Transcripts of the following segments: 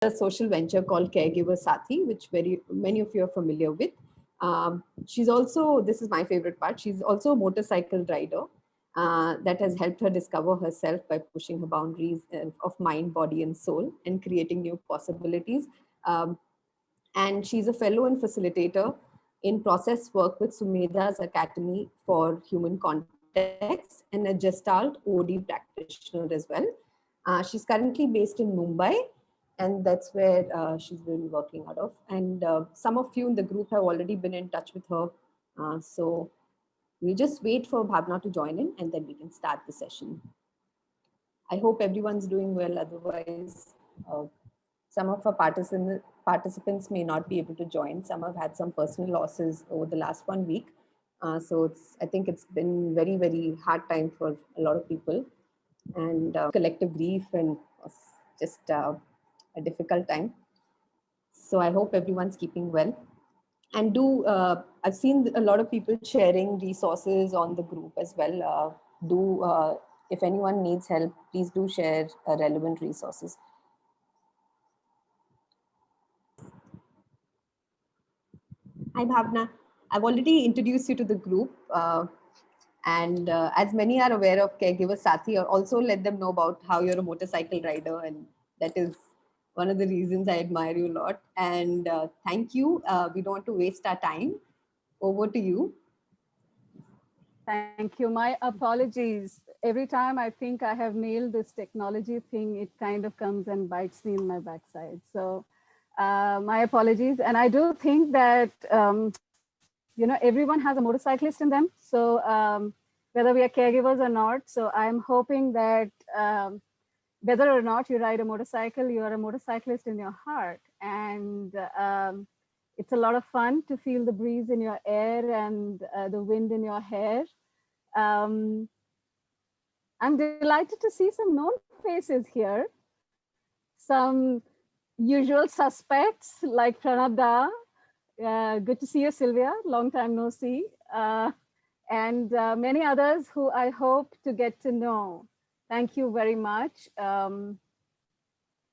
a social venture called Caregiver Sathi, which many of you are familiar with. She's also, this is my favorite part, she's also a motorcycle rider that has helped her discover herself by pushing her boundaries of mind, body, and soul and creating new possibilities. And she's a fellow and facilitator in process work with Sumedha's Academy for Human Context and a Gestalt OD practitioner as well. She's currently based in Mumbai, and that's where she's been working out of. And some of you in the group have already been in touch with her. So we'll just wait for Bhavna to join in, and then we can start the session. I hope everyone's doing well. Otherwise, some of our participants may not be able to join. Some have had some personal losses over the last 1 week. So I think it's been very, very hard time for a lot of people, and collective grief, and just a difficult time. So I hope everyone's keeping well. And I've seen a lot of people sharing resources on the group as well. If anyone needs help, please do share relevant resources. Hi, Bhavna. I've already introduced you to the group. And as many are aware of Caregiver Sathi, also let them know about how you're a motorcycle rider. And that is one of the reasons I admire you a lot. And thank you. We don't want to waste our time. Over to you. Thank you. My apologies. Every time I think I have nailed this technology thing, it kind of comes and bites me in my backside. So my apologies. And I do think that, everyone has a motorcyclist in them. So whether we are caregivers or not. So I'm hoping that whether or not you ride a motorcycle, you are a motorcyclist in your heart. And it's a lot of fun to feel the breeze in your air and the wind in your hair. I'm delighted to see some known faces here. Some usual suspects like Pranab Da. Good to see you, Sylvia. Long time no see. And many others who I hope to get to know. Thank you very much. The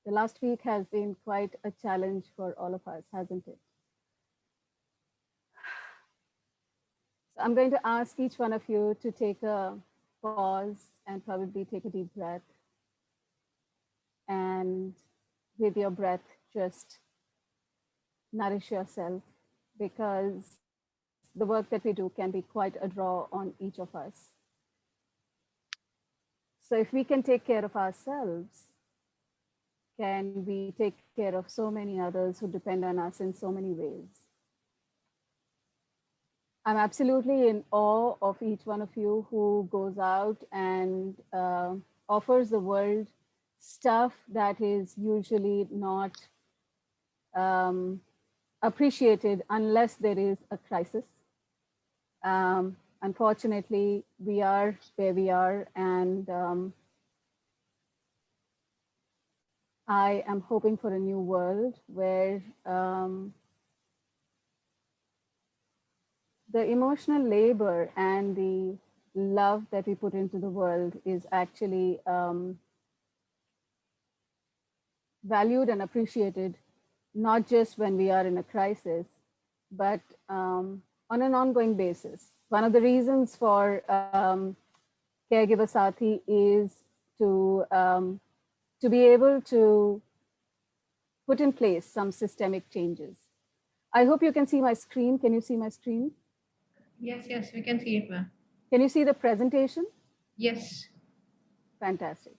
last week has been quite a challenge for all of us, hasn't it? So I'm going to ask each one of you to take a pause and probably take a deep breath. And with your breath, just nourish yourself, because the work that we do can be quite a draw on each of us. So if we can take care of ourselves, can we take care of so many others who depend on us in so many ways? I'm absolutely in awe of each one of you who goes out and offers the world stuff that is usually not appreciated unless there is a crisis. Unfortunately, we are where we are, and I am hoping for a new world where the emotional labor and the love that we put into the world is actually valued and appreciated, not just when we are in a crisis, but on an ongoing basis. One of the reasons for Caregiver Sathi is to be able to put in place some systemic changes. I hope you can see my screen. Can you see my screen? Yes, we can see it, ma'am. Can you see the presentation? Yes. Fantastic.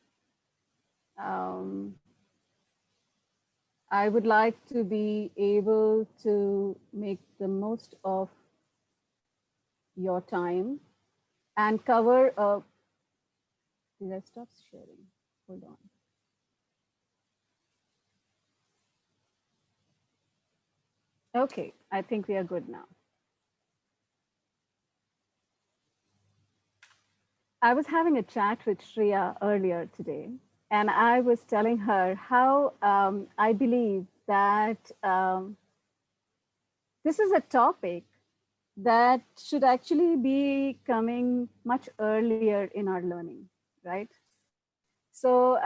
I would like to be able to make the most of your time and cover a, did I stop sharing? Hold on. Okay, I think we are good now. I was having a chat with Shreya earlier today, and I was telling her how I believe that this is a topic that should actually be coming much earlier in our learning, right? So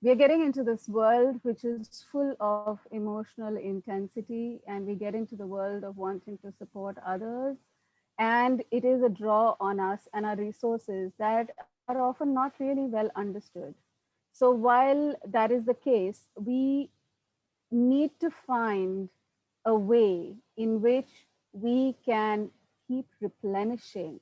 we're getting into this world which is full of emotional intensity, and we get into the world of wanting to support others. And it is a draw on us and our resources that are often not really well understood. So while that is the case, we need to find a way in which we can keep replenishing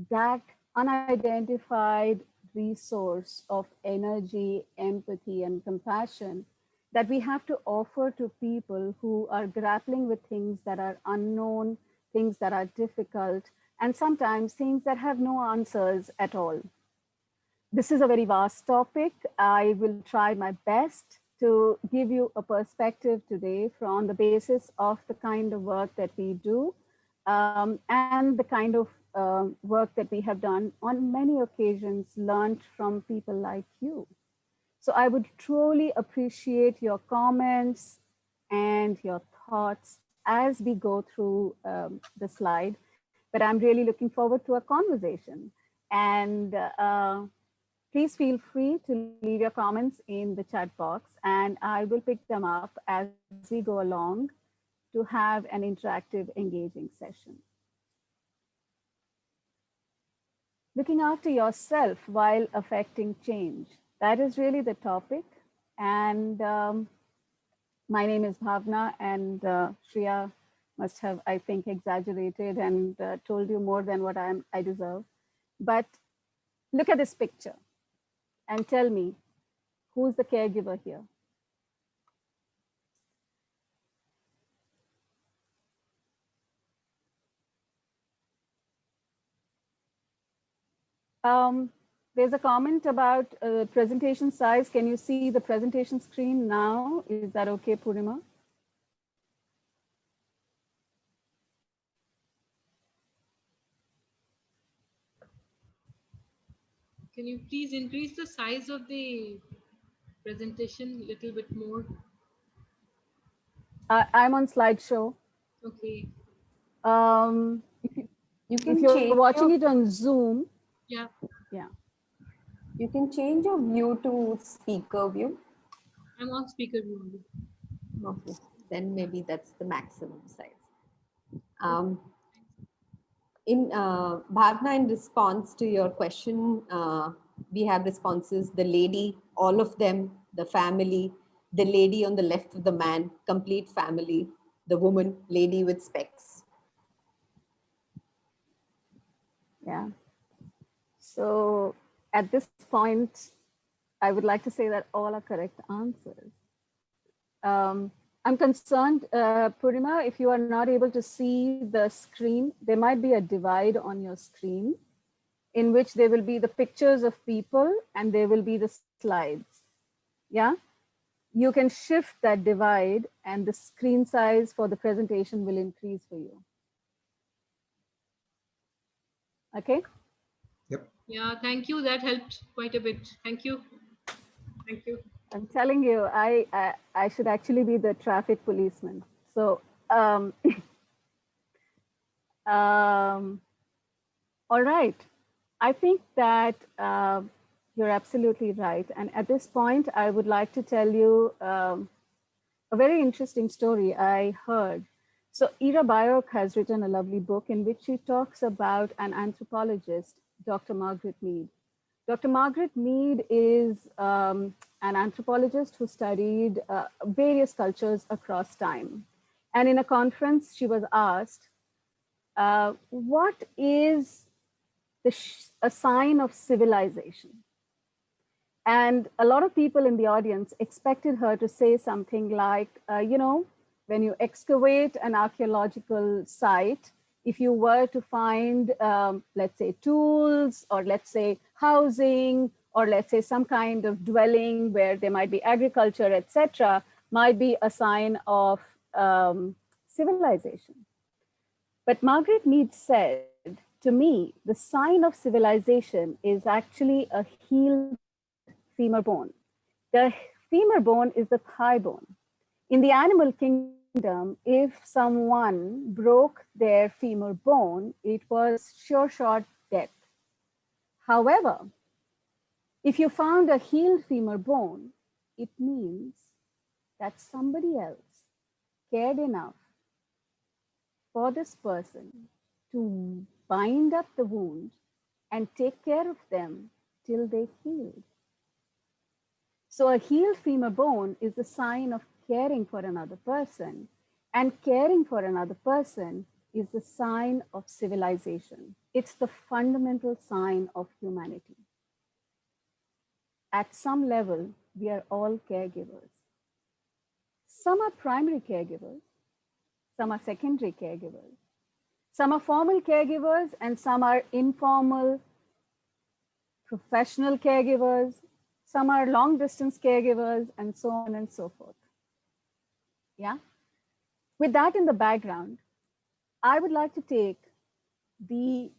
that unidentified resource of energy, empathy, and compassion that we have to offer to people who are grappling with things that are unknown, things that are difficult, and sometimes things that have no answers at all. This is a very vast topic. I will try my best to give you a perspective today from the basis of the kind of work that we do and the kind of work that we have done on many occasions, learned from people like you. So I would truly appreciate your comments and your thoughts as we go through the slide. But I'm really looking forward to a conversation. And please feel free to leave your comments in the chat box, and I will pick them up as we go along to have an interactive, engaging session. Looking after yourself while affecting change. That is really the topic. And my name is Bhavna, and Shreya must have, I think, exaggerated and told you more than what I deserve. But look at this picture and tell me, who's the caregiver here? There's a comment about presentation size. Can you see the presentation screen now? Is that okay, Purnima? Can you please increase the size of the presentation a little bit more? I'm on slideshow. Okay. If you're watching it on Zoom. Yeah. Yeah. You can change your view to speaker view. I'm on speaker view only. Okay, then maybe that's the maximum size. Bhavna, in response to your question, we have responses: the lady, all of them, the family, the lady on the left of the man, complete family, the woman, lady with specs. Yeah. So at this point, I would like to say that all are correct answers. I'm concerned, Purnima, if you are not able to see the screen, there might be a divide on your screen in which there will be the pictures of people and there will be the slides. Yeah, you can shift that divide and the screen size for the presentation will increase for you. Okay. Yep. Yeah, thank you. That helped quite a bit. Thank you. Thank you. I'm telling you, I should actually be the traffic policeman. So, all right. I think that you're absolutely right. And at this point, I would like to tell you a very interesting story I heard. So Ira Byock has written a lovely book in which she talks about an anthropologist, Dr. Margaret Mead. Dr. Margaret Mead is an anthropologist who studied various cultures across time. And in a conference, she was asked, what is a sign of civilization? And a lot of people in the audience expected her to say something like, when you excavate an archaeological site, if you were to find, let's say, tools, or let's say housing, or let's say some kind of dwelling where there might be agriculture, etc., might be a sign of civilization. But Margaret Mead said, to me, the sign of civilization is actually a healed femur bone. The femur bone is the thigh bone. In the animal kingdom, if someone broke their femur bone, it was sure shot death. However, if you found a healed femur bone, it means that somebody else cared enough for this person to bind up the wound and take care of them till they healed. So a healed femur bone is a sign of caring for another person, and caring for another person is the sign of civilization. It's the fundamental sign of humanity. At some level, we are all caregivers. Some are primary caregivers, some are secondary caregivers, some are formal caregivers, and some are informal professional caregivers, some are long distance caregivers, and so on and so forth. Yeah. With that in the background, I would like to take the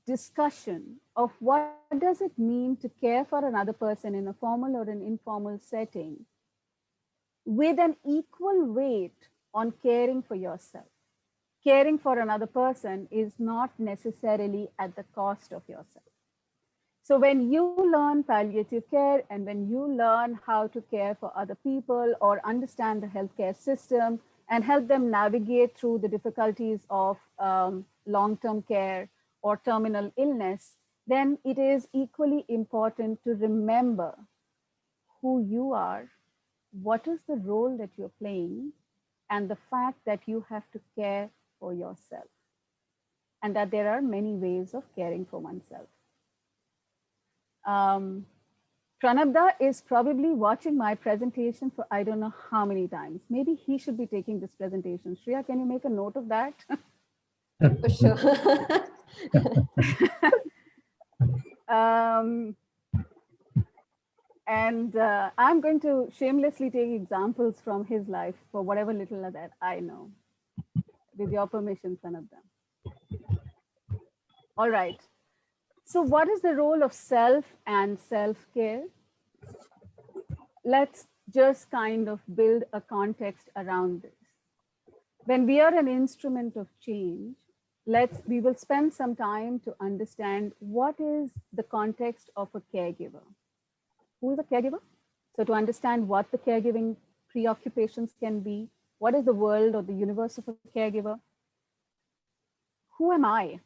discussion of what does it mean to care for another person in a formal or an informal setting with an equal weight on caring for yourself. Caring for another person is not necessarily at the cost of yourself. So when you learn palliative care and when you learn how to care for other people or understand the healthcare system and help them navigate through the difficulties of long-term care or terminal illness, then it is equally important to remember who you are, what is the role that you're playing, and the fact that you have to care for yourself, and that there are many ways of caring for oneself. Pranabda is probably watching my presentation for I don't know how many times. Maybe he should be taking this presentation. Shreya, can you make a note of that? For sure. And I'm going to shamelessly take examples from his life for whatever little that I know. With your permission, Pranabda. All right. So what is the role of self and self-care? Let's just kind of build a context around this. When we are an instrument of change, we will spend some time to understand what is the context of a caregiver. Who is a caregiver? So to understand what the caregiving preoccupations can be, what is the world or the universe of a caregiver? Who am I?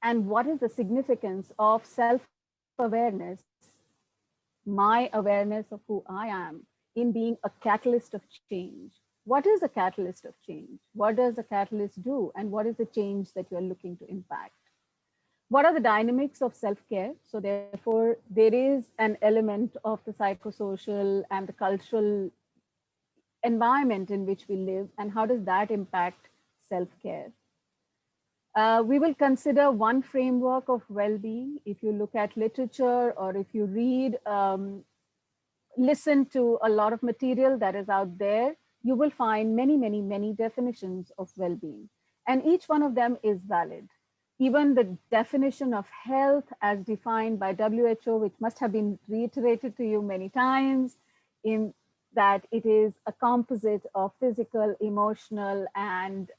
And what is the significance of self-awareness, my awareness of who I am in being a catalyst of change? What is a catalyst of change? What does a catalyst do? And what is the change that you're looking to impact? What are the dynamics of self-care? So therefore, there is an element of the psychosocial and the cultural environment in which we live, and how does that impact self-care? We will consider one framework of well-being. If you look at literature or if you read, listen to a lot of material that is out there, you will find many, many, many definitions of well-being. And each one of them is valid. Even the definition of health as defined by WHO, which must have been reiterated to you many times, in that it is a composite of physical, emotional, and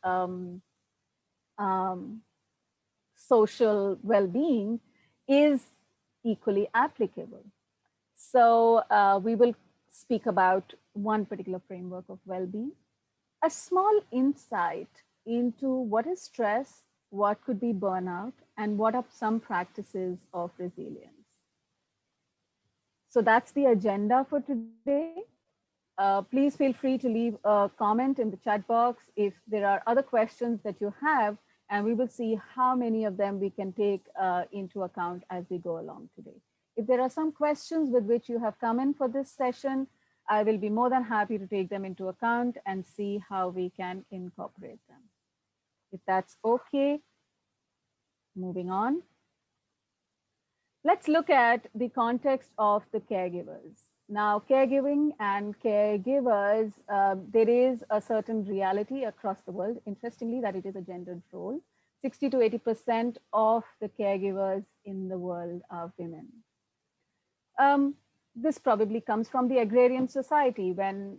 social well-being, is equally applicable. So we will speak about one particular framework of well-being. A small insight into what is stress, what could be burnout, and what are some practices of resilience. So that's the agenda for today. Please feel free to leave a comment in the chat box if there are other questions that you have, and we will see how many of them we can take into account as we go along today. If there are some questions with which you have come in for this session, I will be more than happy to take them into account and see how we can incorporate them. If that's okay, moving on. Let's look at the context of the caregivers. Now, caregiving and caregivers, there is a certain reality across the world, interestingly, that it is a gendered role. 60 to 80% of the caregivers in the world are women. This probably comes from the agrarian society when,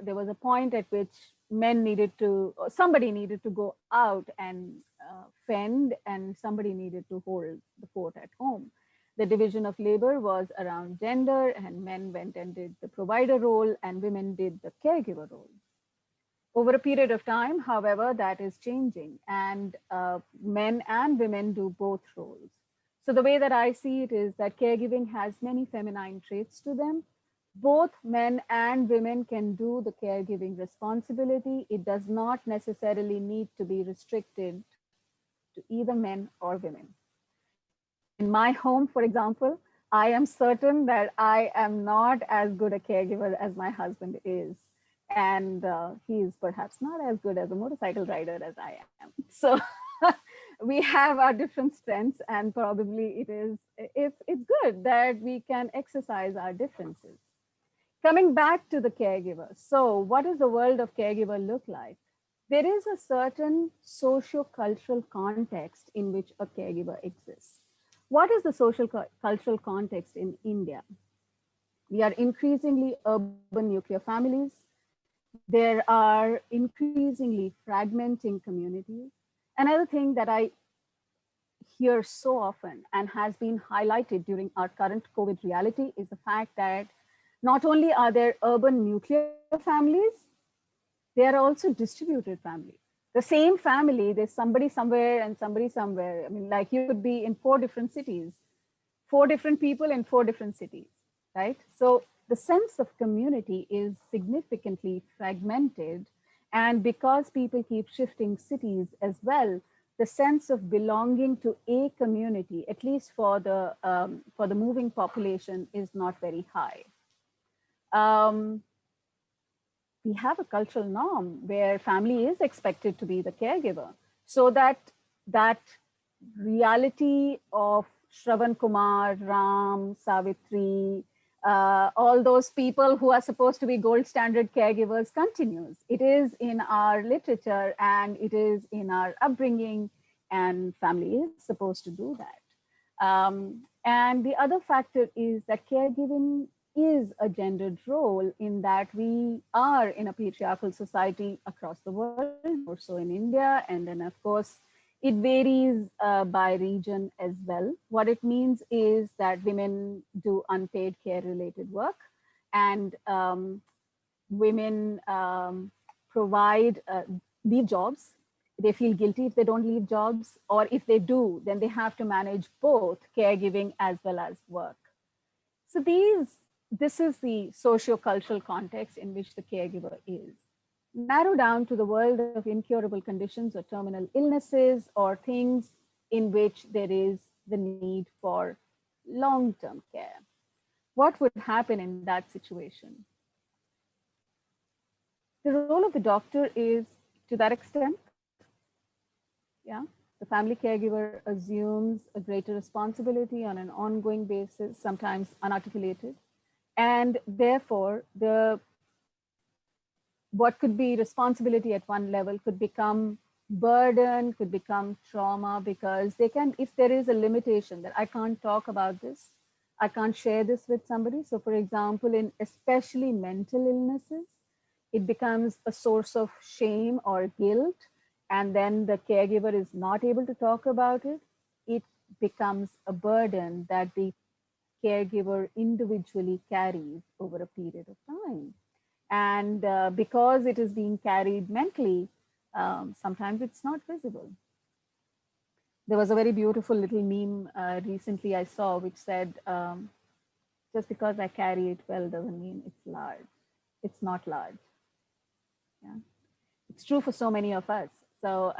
there was a point at which men needed to, somebody needed to go out and fend, and somebody needed to hold the fort at home. the division of labor was around gender, and men went and did the provider role and women did the caregiver role. Over a period of time, however, that is changing, and men and women do both roles. So the way that I see it is that caregiving has many feminine traits to them. Both men and women can do the caregiving responsibility. It does not necessarily need to be restricted to either men or women. In my home, for example, I am certain that I am not as good a caregiver as my husband is. And he is perhaps not as good as a motorcycle rider as I am. So we have our different strengths, and probably it's good that we can exercise our differences. Coming back to the caregiver. So what does the world of caregiver look like? There is a certain socio-cultural context in which a caregiver exists. What is the social cultural context in India? We are increasingly urban nuclear families. There are increasingly fragmenting communities. Another thing that I hear so often and has been highlighted during our current COVID reality is the fact that not only are there urban nuclear families, they are also distributed families. The same family, there's somebody somewhere and somebody somewhere. I mean, like you could be in 4 different cities, 4 different people in 4 different cities, right? So the sense of community is significantly fragmented. And because people keep shifting cities as well, the sense of belonging to a community, at least for the moving population, is not very high. We have a cultural norm where family is expected to be the caregiver, so that reality of Shravan Kumar, Ram, Savitri, all those people who are supposed to be gold standard caregivers continues. It is in our literature and it is in our upbringing, and family is supposed to do that. And the other factor is that caregiving is a gendered role, in that we are in a patriarchal society across the world, more so in India. And then of course, it varies by region as well. What it means is that women do unpaid care related work, and women provide, leave jobs. They feel guilty if they don't leave jobs, or if they do, then they have to manage both caregiving as well as work. So this is the socio-cultural context in which the caregiver is. Narrow down to the world of incurable conditions or terminal illnesses, or things in which there is the need for long-term care. What would happen in that situation? The role of the doctor is, to that extent, the family caregiver assumes a greater responsibility on an ongoing basis, sometimes unarticulated. And therefore, what could be responsibility at one level could become burden, could become trauma, because they can, if there is a limitation that I can't talk about this, I can't share this with somebody. So for example, in especially mental illnesses, it becomes a source of shame or guilt, and then the caregiver is not able to talk about it. It becomes a burden that the caregiver individually carries over a period of time. And because it is being carried mentally, sometimes it's not visible. There was a very beautiful little meme recently I saw, which said, just because I carry it well doesn't mean it's large. It's not large. Yeah. It's true for so many of us. So,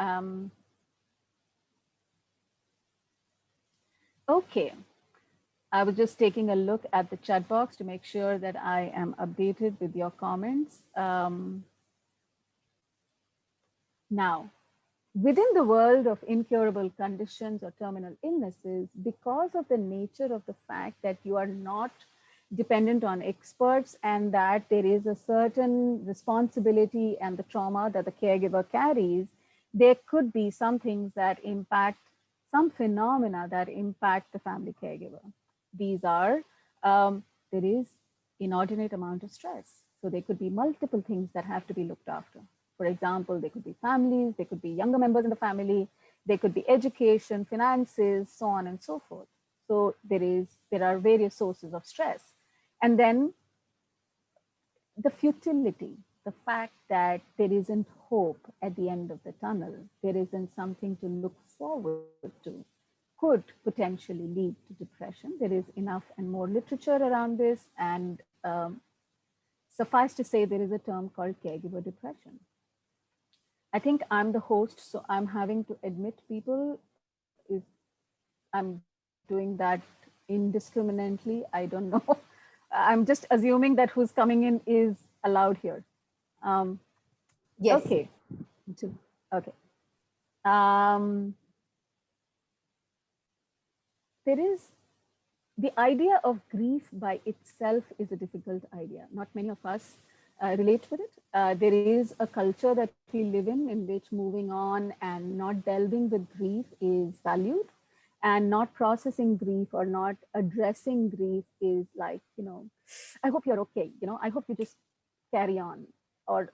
okay. I was just taking a look at the chat box to make sure that I am updated with your comments. Now, within the world of incurable conditions or terminal illnesses, because of the nature of the fact that you are not dependent on experts, and that there is a certain responsibility and the trauma that the caregiver carries, there could be some things that impact, some phenomena that impact the family caregiver. These are, there is inordinate amount of stress. So there could be multiple things that have to be looked after. For example, there could be families, there could be younger members in the family, there could be education, finances, so on and so forth. So there are various sources of stress. And then the futility, the fact that there isn't hope at the end of the tunnel, there isn't something to look forward to, could potentially lead to depression. There is enough and more literature around this, and suffice to say, there is a term called caregiver depression. I think I'm the host, so I'm having to admit people if I'm doing that indiscriminately. I don't know. I'm just assuming that who's coming in is allowed here. Yes. Okay. Okay. There is the idea of grief by itself is a difficult idea. Not many of us relate with it. There is a culture that we live in which moving on and not delving with grief is valued, and not processing grief or not addressing grief is like, I hope you're okay. I hope you just carry on, or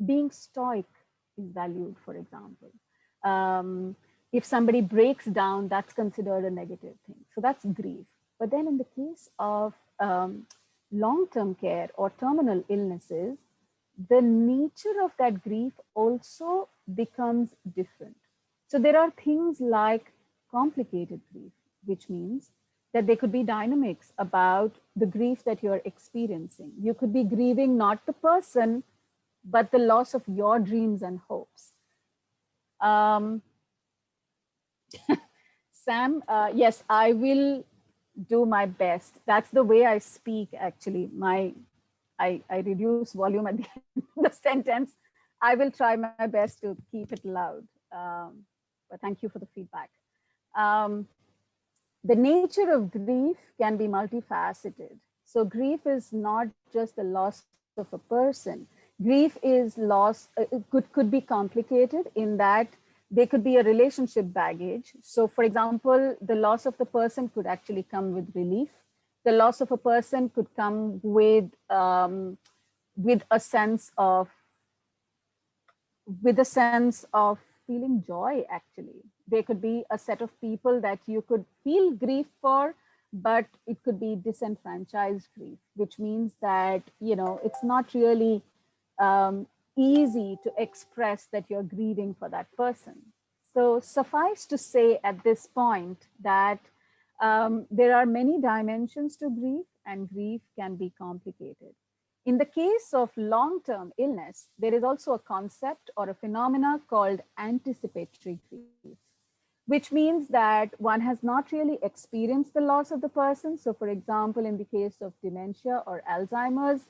being stoic is valued, for example. If somebody breaks down, that's considered a negative thing. So that's grief. But then in the case of long-term care or terminal illnesses, the nature of that grief also becomes different. So there are things like complicated grief, which means that there could be dynamics about the grief that you're experiencing. You could be grieving not the person, but the loss of your dreams and hopes. Sam, yes, I will do my best. That's the way I speak, actually. I reduce volume at the end of the sentence. I will try my best to keep it loud. But thank you for the feedback. The nature of grief can be multifaceted. So grief is not just the loss of a person. Grief is loss, could be complicated in that there could be a relationship baggage. So for example, the loss of the person could actually come with relief. The loss of a person could come with a sense of feeling joy, actually. There could be a set of people that you could feel grief for, but it could be disenfranchised grief, which means that, it's not really easy to express that you're grieving for that person. So suffice to say at this point that there are many dimensions to grief, and grief can be complicated. In the case of long-term illness, there is also a concept or a phenomena called anticipatory grief, which means that one has not really experienced the loss of the person. So for example, in the case of dementia or Alzheimer's,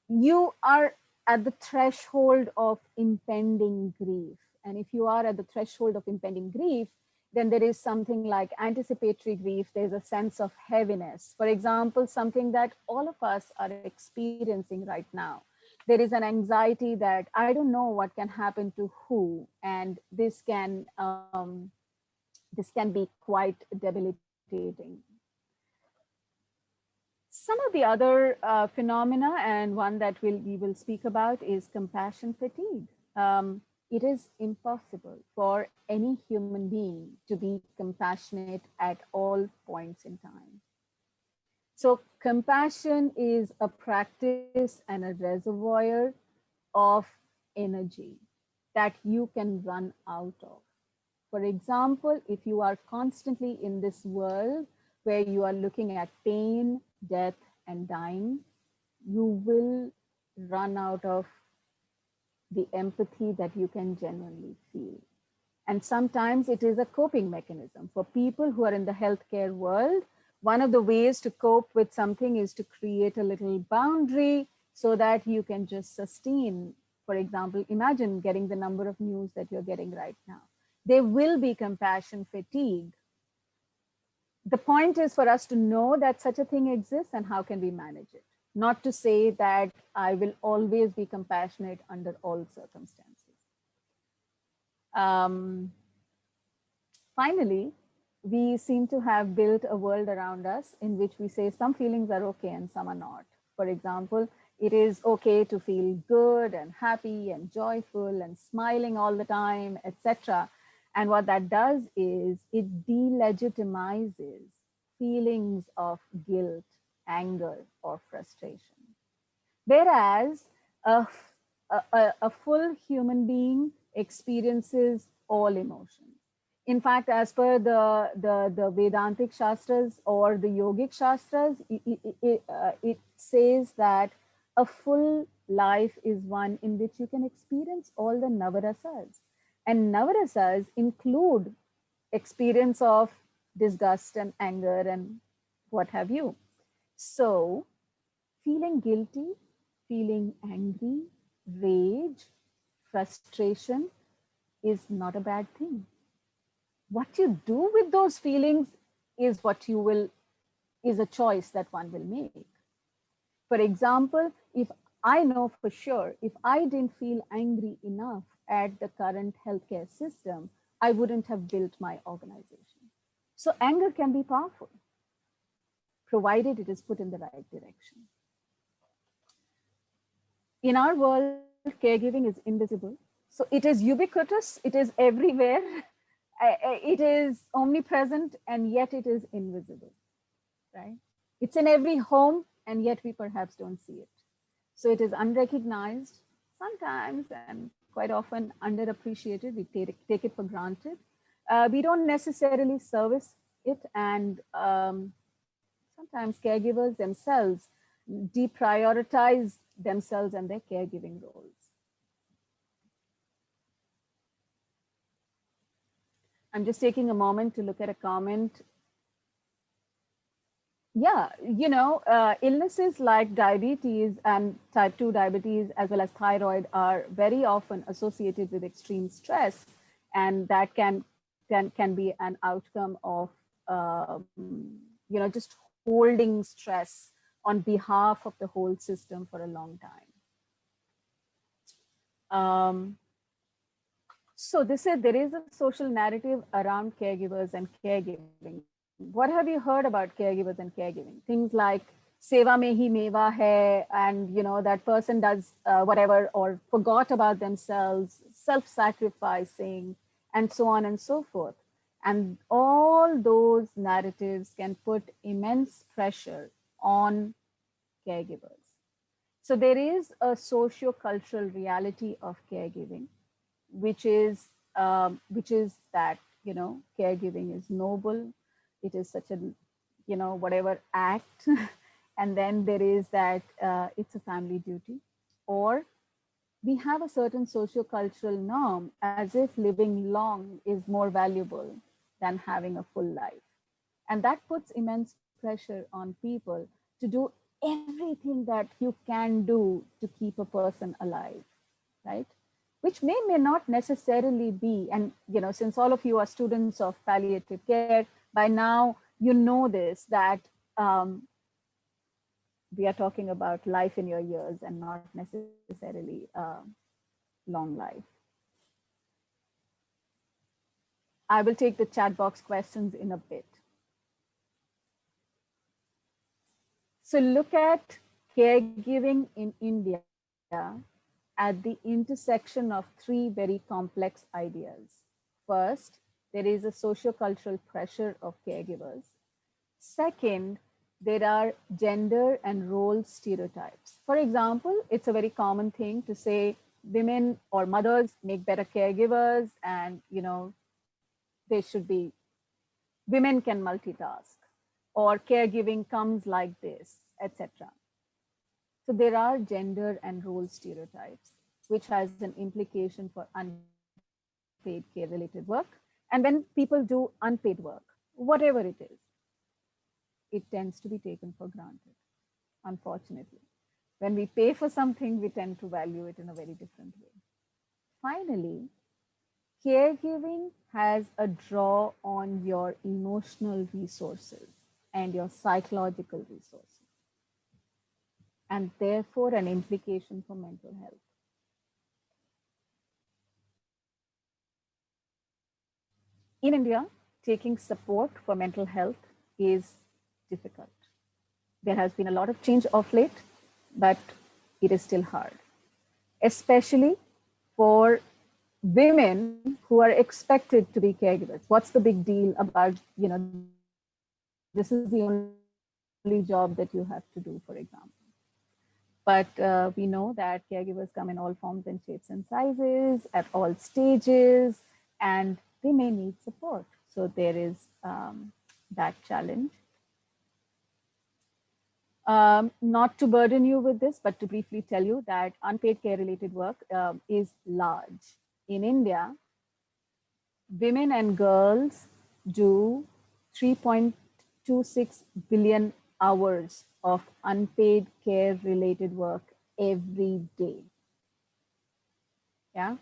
you are at the threshold of impending grief. And if you are at the threshold of impending grief, then there is something like anticipatory grief. There's a sense of heaviness. For example, something that all of us are experiencing right now. There is an anxiety that I don't know what can happen to who, and this can be quite debilitating. Some of the other phenomena, and one that we will speak about, is compassion fatigue. It is impossible for any human being to be compassionate at all points in time. So compassion is a practice and a reservoir of energy that you can run out of. For example, if you are constantly in this world where you are looking at pain, death, and dying, you will run out of the empathy that you can genuinely feel. And sometimes it is a coping mechanism. For people who are in the healthcare world, one of the ways to cope with something is to create a little boundary so that you can just sustain. For example, imagine getting the number of news that you're getting right now. There will be compassion fatigue. The point is for us to know that such a thing exists and how can we manage it. Not to say that I will always be compassionate under all circumstances. Finally, we seem to have built a world around us in which we say some feelings are okay and some are not. For example, it is okay to feel good and happy and joyful and smiling all the time, etc. And what that does is it delegitimizes feelings of guilt, anger, or frustration. Whereas a full human being experiences all emotions. In fact, as per the Vedantic Shastras or the Yogic Shastras, it says that a full life is one in which you can experience all the Navarasas. And Navarasas include experience of disgust and anger and what have you. So, feeling guilty, feeling angry, rage, frustration is not a bad thing. What you do with those feelings is is a choice that one will make. For example, if I know for sure, if I didn't feel angry enough at the current healthcare system, I wouldn't have built my organization. So anger can be powerful, provided it is put in the right direction. In our world, caregiving is invisible. So it is ubiquitous, it is everywhere, it is omnipresent, and yet it is invisible, right? It's in every home, and yet we perhaps don't see it. So it is unrecognized sometimes, and quite often underappreciated. We take it for granted. We don't necessarily service it, and sometimes caregivers themselves deprioritize themselves and their caregiving roles. I'm just taking a moment to look at a comment. Yeah, illnesses like diabetes and type 2 diabetes, as well as thyroid, are very often associated with extreme stress, and that can be an outcome of just holding stress on behalf of the whole system for a long time. So there is a social narrative around caregivers and caregiving. What have you heard about caregivers and caregiving? Things like seva mein hi meva hai, and that person does whatever, or forgot about themselves, self-sacrificing, and so on and so forth. And all those narratives can put immense pressure on caregivers. So there is a socio-cultural reality of caregiving, which is that caregiving is noble. It is such a whatever act, and then there is that it's a family duty, or we have a certain socio-cultural norm as if living long is more valuable than having a full life, and that puts immense pressure on people to do everything that you can do to keep a person alive, right? Which may not necessarily be, and since all of you are students of palliative care, by now you know this, that we are talking about life in your years and not necessarily long life. I will take the chat box questions in a bit. So look at caregiving in India at the intersection of three very complex ideas. First, there is a socio-cultural pressure of caregivers. Second, there are gender and role stereotypes. For example, it's a very common thing to say women or mothers make better caregivers, and they should be, women can multitask, or caregiving comes like this, etc. So there are gender and role stereotypes, which has an implication for unpaid care-related work. And when people do unpaid work, whatever it is, it tends to be taken for granted, unfortunately. When we pay for something, we tend to value it in a very different way. Finally, caregiving has a draw on your emotional resources and your psychological resources, and therefore an implication for mental health. In India, taking support for mental health is difficult. There has been a lot of change of late, but it is still hard, especially for women who are expected to be caregivers. What's the big deal about, this is the only job that you have to do, for example. But we know that caregivers come in all forms and shapes and sizes at all stages, and they may need support. So there is that challenge. Not to burden you with this, but to briefly tell you that unpaid care related work is large. In India, women and girls do 3.26 billion hours of unpaid care related work every day. Yeah.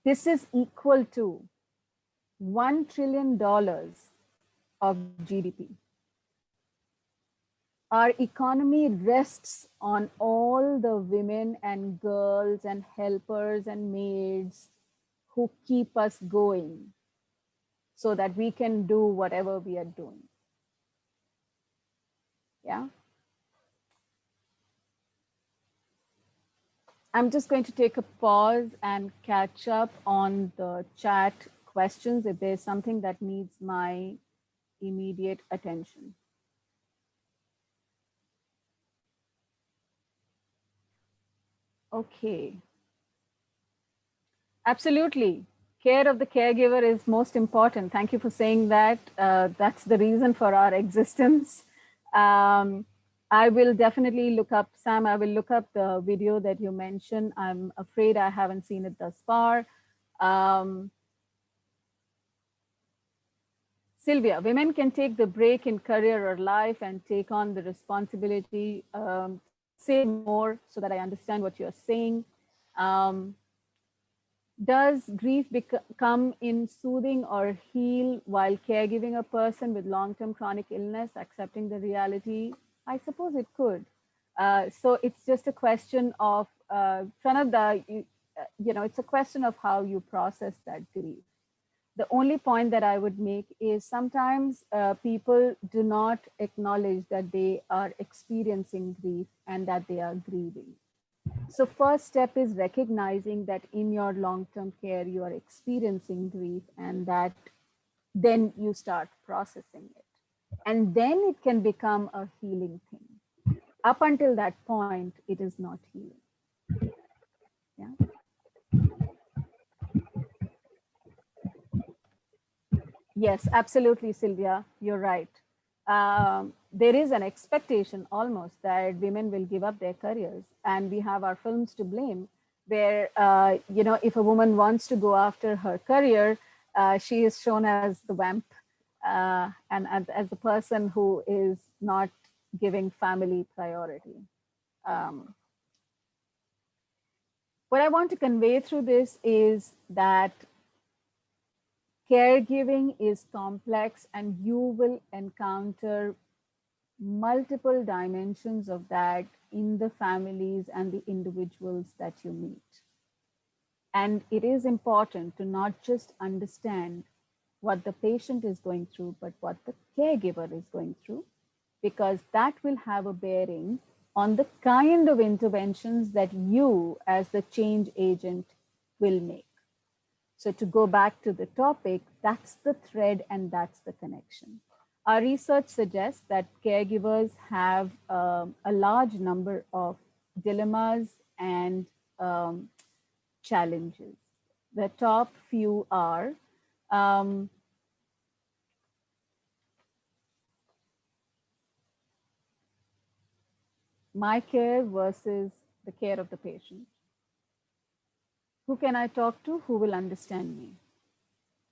This is equal to $1 trillion of GDP. Our economy rests on all the women and girls and helpers and maids who keep us going so that we can do whatever we are doing. Yeah. I'm just going to take a pause and catch up on the chat questions if there's something that needs my immediate attention. Okay. Absolutely. Care of the caregiver is most important. Thank you for saying that. That's the reason for our existence. I will definitely look up, Sam, I will look up the video that you mentioned. I'm afraid I haven't seen it thus far. Sylvia, women can take the break in career or life and take on the responsibility. Say more so that I understand what you're saying. Does grief come in soothing or heal while caregiving a person with long-term chronic illness, accepting the reality? I suppose it could. So it's just a question of, Pranada, it's a question of how you process that grief. The only point that I would make is sometimes people do not acknowledge that they are experiencing grief and that they are grieving. So first step is recognizing that in your long-term care, you are experiencing grief and that then you start processing it. And then it can become a healing thing. Up until that point, it is not healing. Yeah. Yes, absolutely, Sylvia, you're right. There is an expectation almost that women will give up their careers, and we have our films to blame where, if a woman wants to go after her career, she is shown as the vamp and as the person who is not giving family priority. What I want to convey through this is that caregiving is complex and you will encounter multiple dimensions of that in the families and the individuals that you meet. And it is important to not just understand what the patient is going through, but what the caregiver is going through, because that will have a bearing on the kind of interventions that you as the change agent will make. So to go back to the topic, that's the thread and that's the connection. Our research suggests that caregivers have a large number of dilemmas and challenges. The top few are my care versus the care of the patient. Who can I talk to? Who will understand me?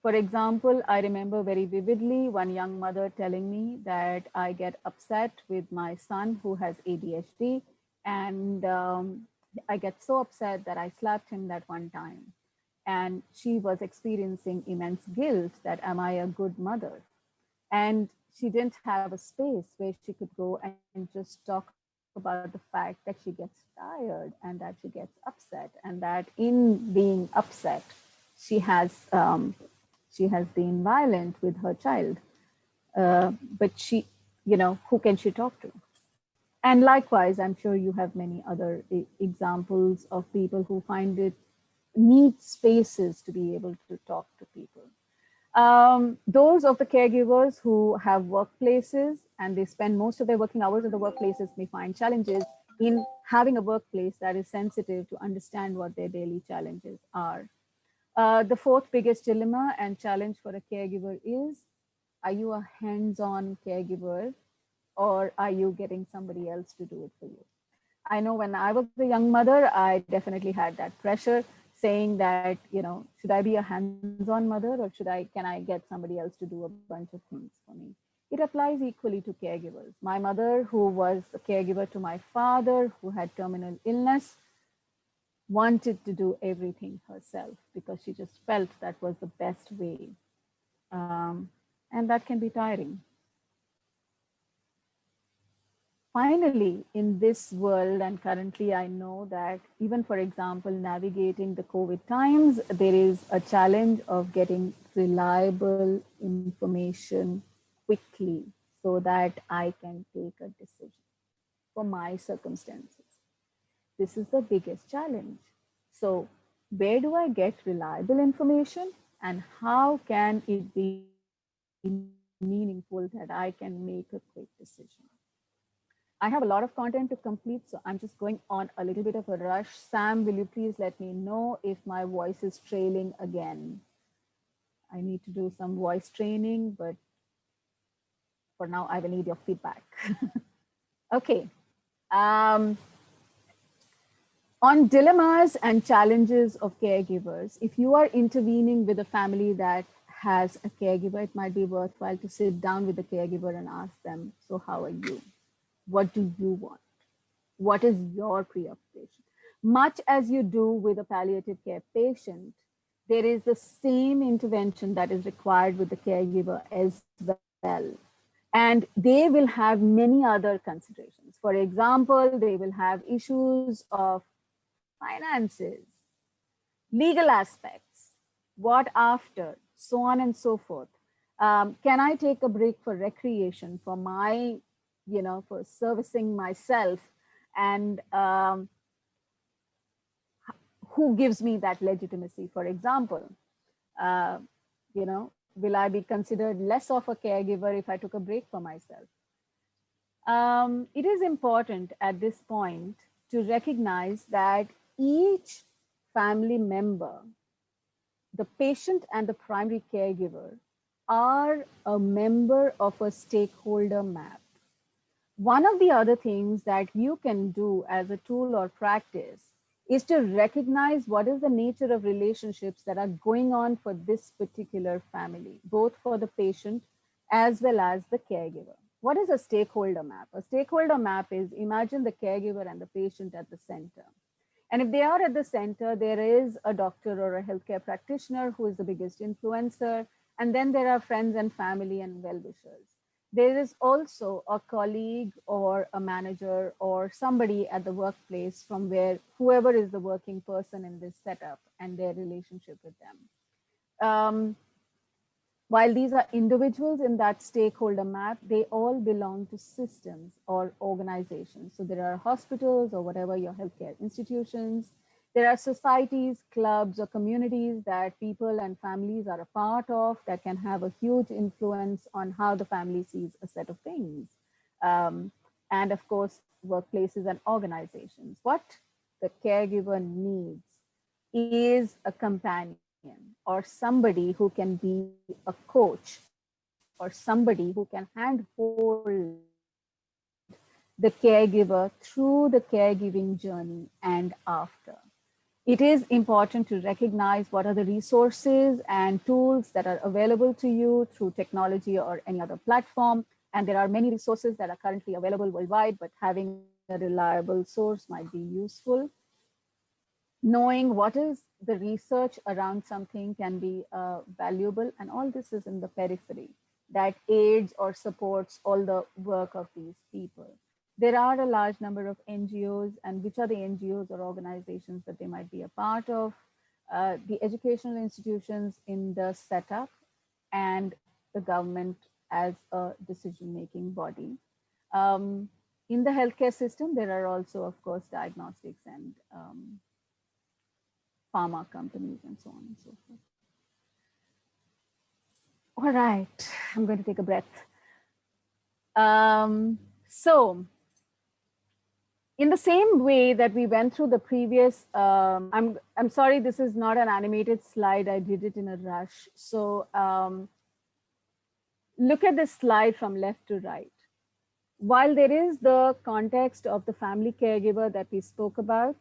For example, I remember very vividly one young mother telling me that I get upset with my son who has ADHD, and I get so upset that I slapped him that one time. And she was experiencing immense guilt that, am I a good mother? And she didn't have a space where she could go and just talk about the fact that she gets tired and that she gets upset, and that in being upset, she has been violent with her child. But she, who can she talk to? And likewise, I'm sure you have many other examples of people who find it need spaces to be able to talk to people. Those of the caregivers who have workplaces and they spend most of their working hours at the workplaces may find challenges in having a workplace that is sensitive to understand what their daily challenges are. The fourth biggest dilemma and challenge for a caregiver is, are you a hands-on caregiver or are you getting somebody else to do it for you? I know when I was a young mother, I definitely had that pressure saying that, you know, should I be a hands-on mother or can I get somebody else to do a bunch of things for me? It applies equally to caregivers. My mother, who was a caregiver to my father, who had terminal illness, wanted to do everything herself because she just felt that was the best way. And that can be tiring. Finally, in this world, and currently I know that even, for example, navigating the COVID times, there is a challenge of getting reliable information quickly so that I can take a decision for my circumstances. This is the biggest challenge. So where do I get reliable information and how can it be meaningful that I can make a quick decision? I have a lot of content to complete, so I'm just going on a little bit of a rush. Sam, will you please let me know if my voice is trailing again? I need to do some voice training, but for now, I will need your feedback. Okay. On dilemmas and challenges of caregivers, if you are intervening with a family that has a caregiver, it might be worthwhile to sit down with the caregiver and ask them, so how are you? What do you want? What is your preoccupation? Much as you do with a palliative care patient, there is the same intervention that is required with the caregiver as well. And they will have many other considerations. For example, they will have issues of finances, legal aspects, what after, so on and so forth. Can I take a break for recreation, for my, for servicing myself? And who gives me that legitimacy? For example, uh, will I be considered less of a caregiver if I took a break for myself? It is important at this point to recognize that each family member, the patient and the primary caregiver, are a member of a stakeholder map. One of the other things that you can do as a tool or practice is to recognize what is the nature of relationships that are going on for this particular family, both for the patient as well as the caregiver. What is a stakeholder map? A stakeholder map is, imagine the caregiver and the patient at the center. And if they are at the center, there is a doctor or a healthcare practitioner who is the biggest influencer. And then there are friends and family and well-wishers. There is also a colleague or a manager or somebody at the workplace from where whoever is the working person in this setup and their relationship with them. While these are individuals in that stakeholder map, they all belong to systems or organizations. So there are hospitals or whatever your healthcare institutions. There are societies, clubs, or communities that people and families are a part of that can have a huge influence on how the family sees a set of things. And of course, workplaces and organizations. What the caregiver needs is a companion or somebody who can be a coach or somebody who can handhold the caregiver through the caregiving journey and after. It is important to recognize what are the resources and tools that are available to you through technology or any other platform. And there are many resources that are currently available worldwide, but having a reliable source might be useful. Knowing what is the research around something can be valuable, and all this is in the periphery that aids or supports all the work of these people. There are a large number of NGOs, and which are the NGOs or organizations that they might be a part of, the educational institutions in the setup, and the government as a decision-making body. In the healthcare system, there are also, of course, diagnostics and pharma companies and so on and so forth. All right, I'm going to take a breath. So in the same way that we went through the previous, I'm sorry, this is not an animated slide. I did it in a rush. So look at this slide from left to right. While there is the context of the family caregiver that we spoke about,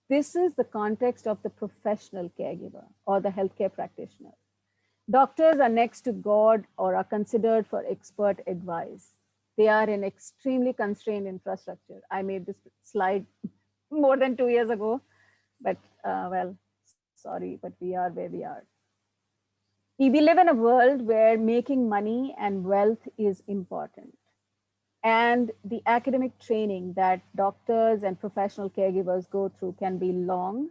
this is the context of the professional caregiver or the healthcare practitioner. Doctors are next to God or are considered for expert advice. They are in extremely constrained infrastructure. I made this slide more than 2 years ago, but well, sorry, but we are where we are. We live in a world where making money and wealth is important. And the academic training that doctors and professional caregivers go through can be long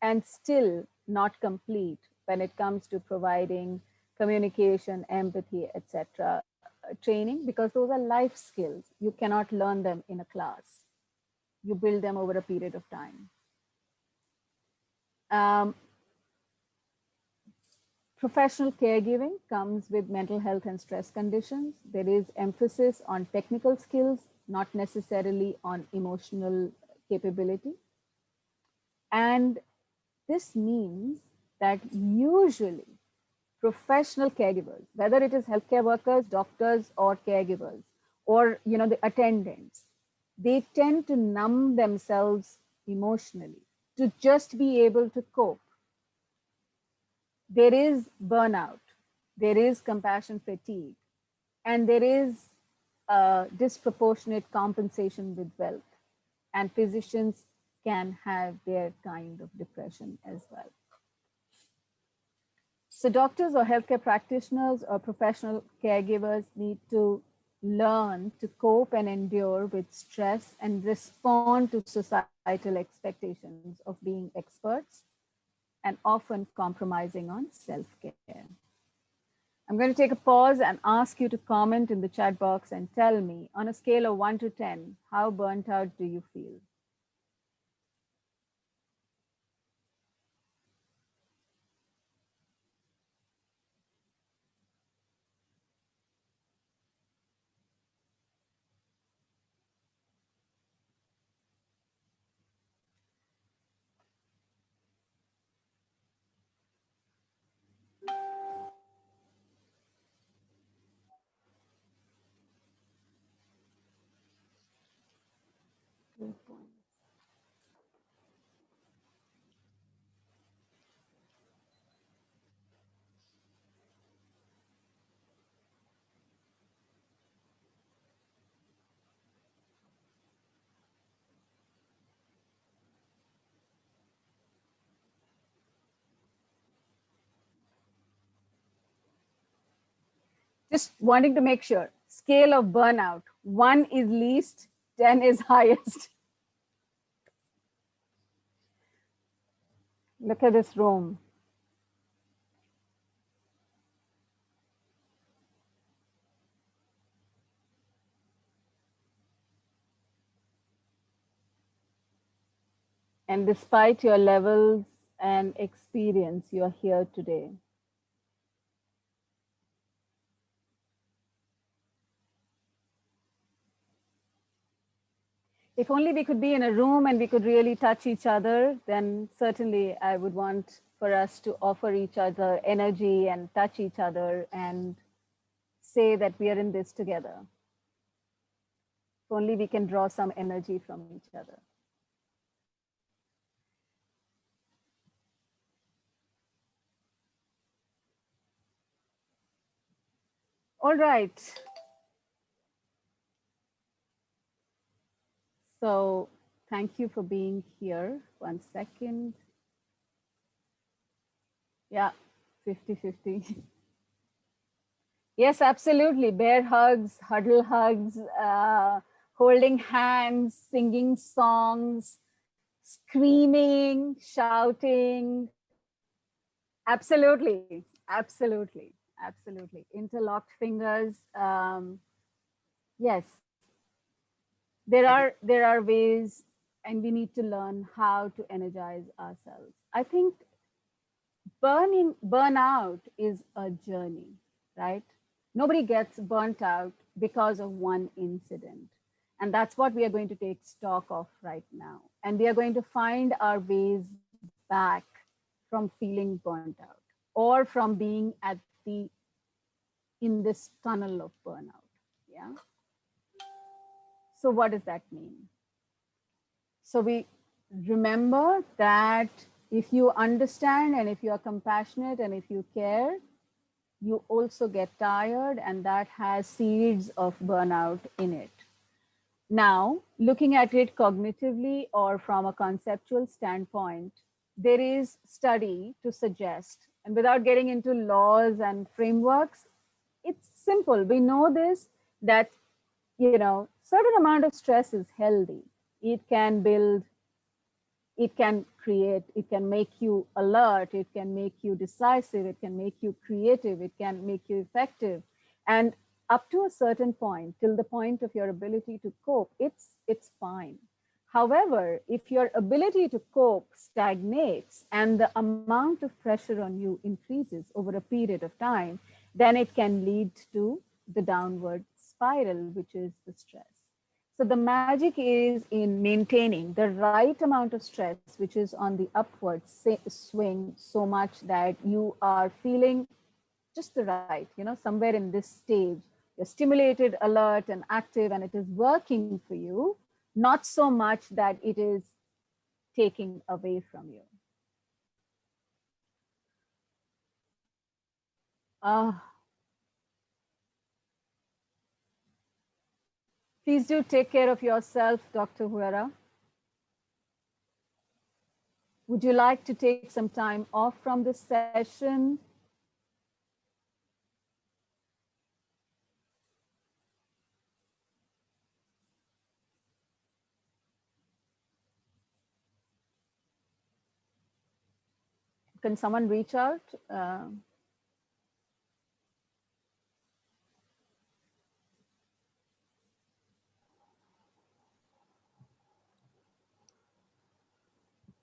and still not complete when it comes to providing communication, empathy, etc. Training, because those are life skills. You cannot learn them in a class. You build them over a period of time. Professional caregiving comes with mental health and stress conditions. There is emphasis on technical skills, not necessarily on emotional capability. And this means that usually professional caregivers, whether it is healthcare workers, doctors, or caregivers, or the attendants, they tend to numb themselves emotionally to just be able to cope. There is burnout, there is compassion fatigue, and there is disproportionate compensation with wealth. And physicians can have their kind of depression as well. So doctors or healthcare practitioners or professional caregivers need to learn to cope and endure with stress and respond to societal expectations of being experts, and often compromising on self-care. I'm going to take a pause and ask you to comment in the chat box and tell me, on a scale of 1 to 10, how burnt out do you feel? Just wanting to make sure, scale of burnout, 1 is least, 10 is highest. Look at this room. And despite your levels and experience, you're here today. If only we could be in a room and we could really touch each other, then certainly I would want for us to offer each other energy and touch each other and say that we are in this together. If only we can draw some energy from each other. All right. So thank you for being here. 1 second. Yeah, 50-50. Yes, absolutely. Bear hugs, huddle hugs, holding hands, singing songs, screaming, shouting. Absolutely, absolutely, absolutely. Interlocked fingers. Yes, there are ways and we need to learn how to energize ourselves. I think burnout is a journey, right? Nobody gets burnt out because of one incident. And that's what we are going to take stock of right now. And we are going to find our ways back from feeling burnt out or from being at the in this tunnel of burnout. Yeah. So what does that mean? So we remember that if you understand and if you are compassionate and if you care, you also get tired, and that has seeds of burnout in it. Now, looking at it cognitively or from a conceptual standpoint, there is study to suggest, and without getting into laws and frameworks, it's simple. We know this, that, certain amount of stress is healthy. It can build, it can create, it can make you alert, it can make you decisive, it can make you creative, it can make you effective. And up to a certain point, till the point of your ability to cope, it's fine. However, if your ability to cope stagnates and the amount of pressure on you increases over a period of time, then it can lead to the downward spiral, which is the stress. So the magic is in maintaining the right amount of stress, which is on the upward swing so much that you are feeling just the right, somewhere in this stage, you're stimulated, alert, and active, and it is working for you, not so much that it is taking away from you. Please do take care of yourself, Dr. Huera. Would you like to take some time off from this session? Can someone reach out?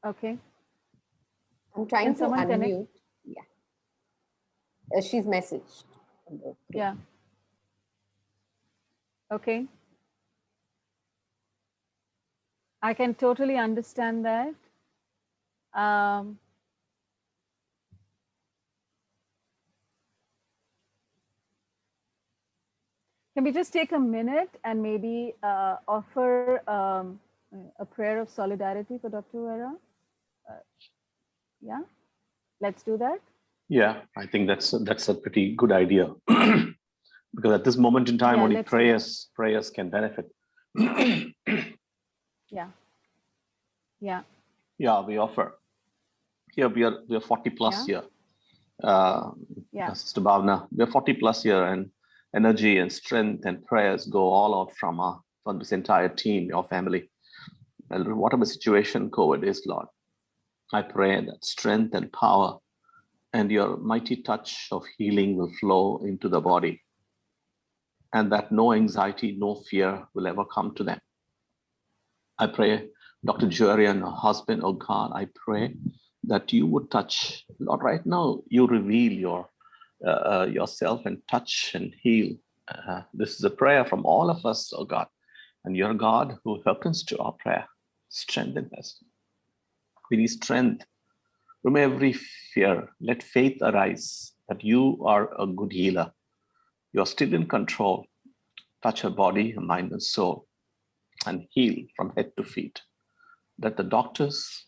Okay. I'm trying to unmute. Connect? Yeah. She's messaged. Yeah. Okay. I can totally understand that. Can we just take a minute and maybe offer a prayer of solidarity for Dr. Huera? Yeah, let's do that. Yeah, I think that's a pretty good idea. Because at this moment in time, only prayers can benefit. Yeah. We offer. Here we are 40 plus here. Sister Bhavna, we are 40 plus here, and energy and strength and prayers go all out from this entire team, your family. And whatever situation COVID is, Lord, I pray that strength and power and your mighty touch of healing will flow into the body, and that no anxiety, no fear will ever come to them. I pray, Dr. Jury and her husband, oh God, I pray that you would touch, Lord, right now, you reveal yourself and touch and heal. This is a prayer from all of us, oh God, and you're God who hearkens to our prayer. Strengthen us. We need strength. Remove every fear. Let faith arise that you are a good healer. You're still in control. Touch her body, her mind, and soul, and heal from head to feet. That the doctors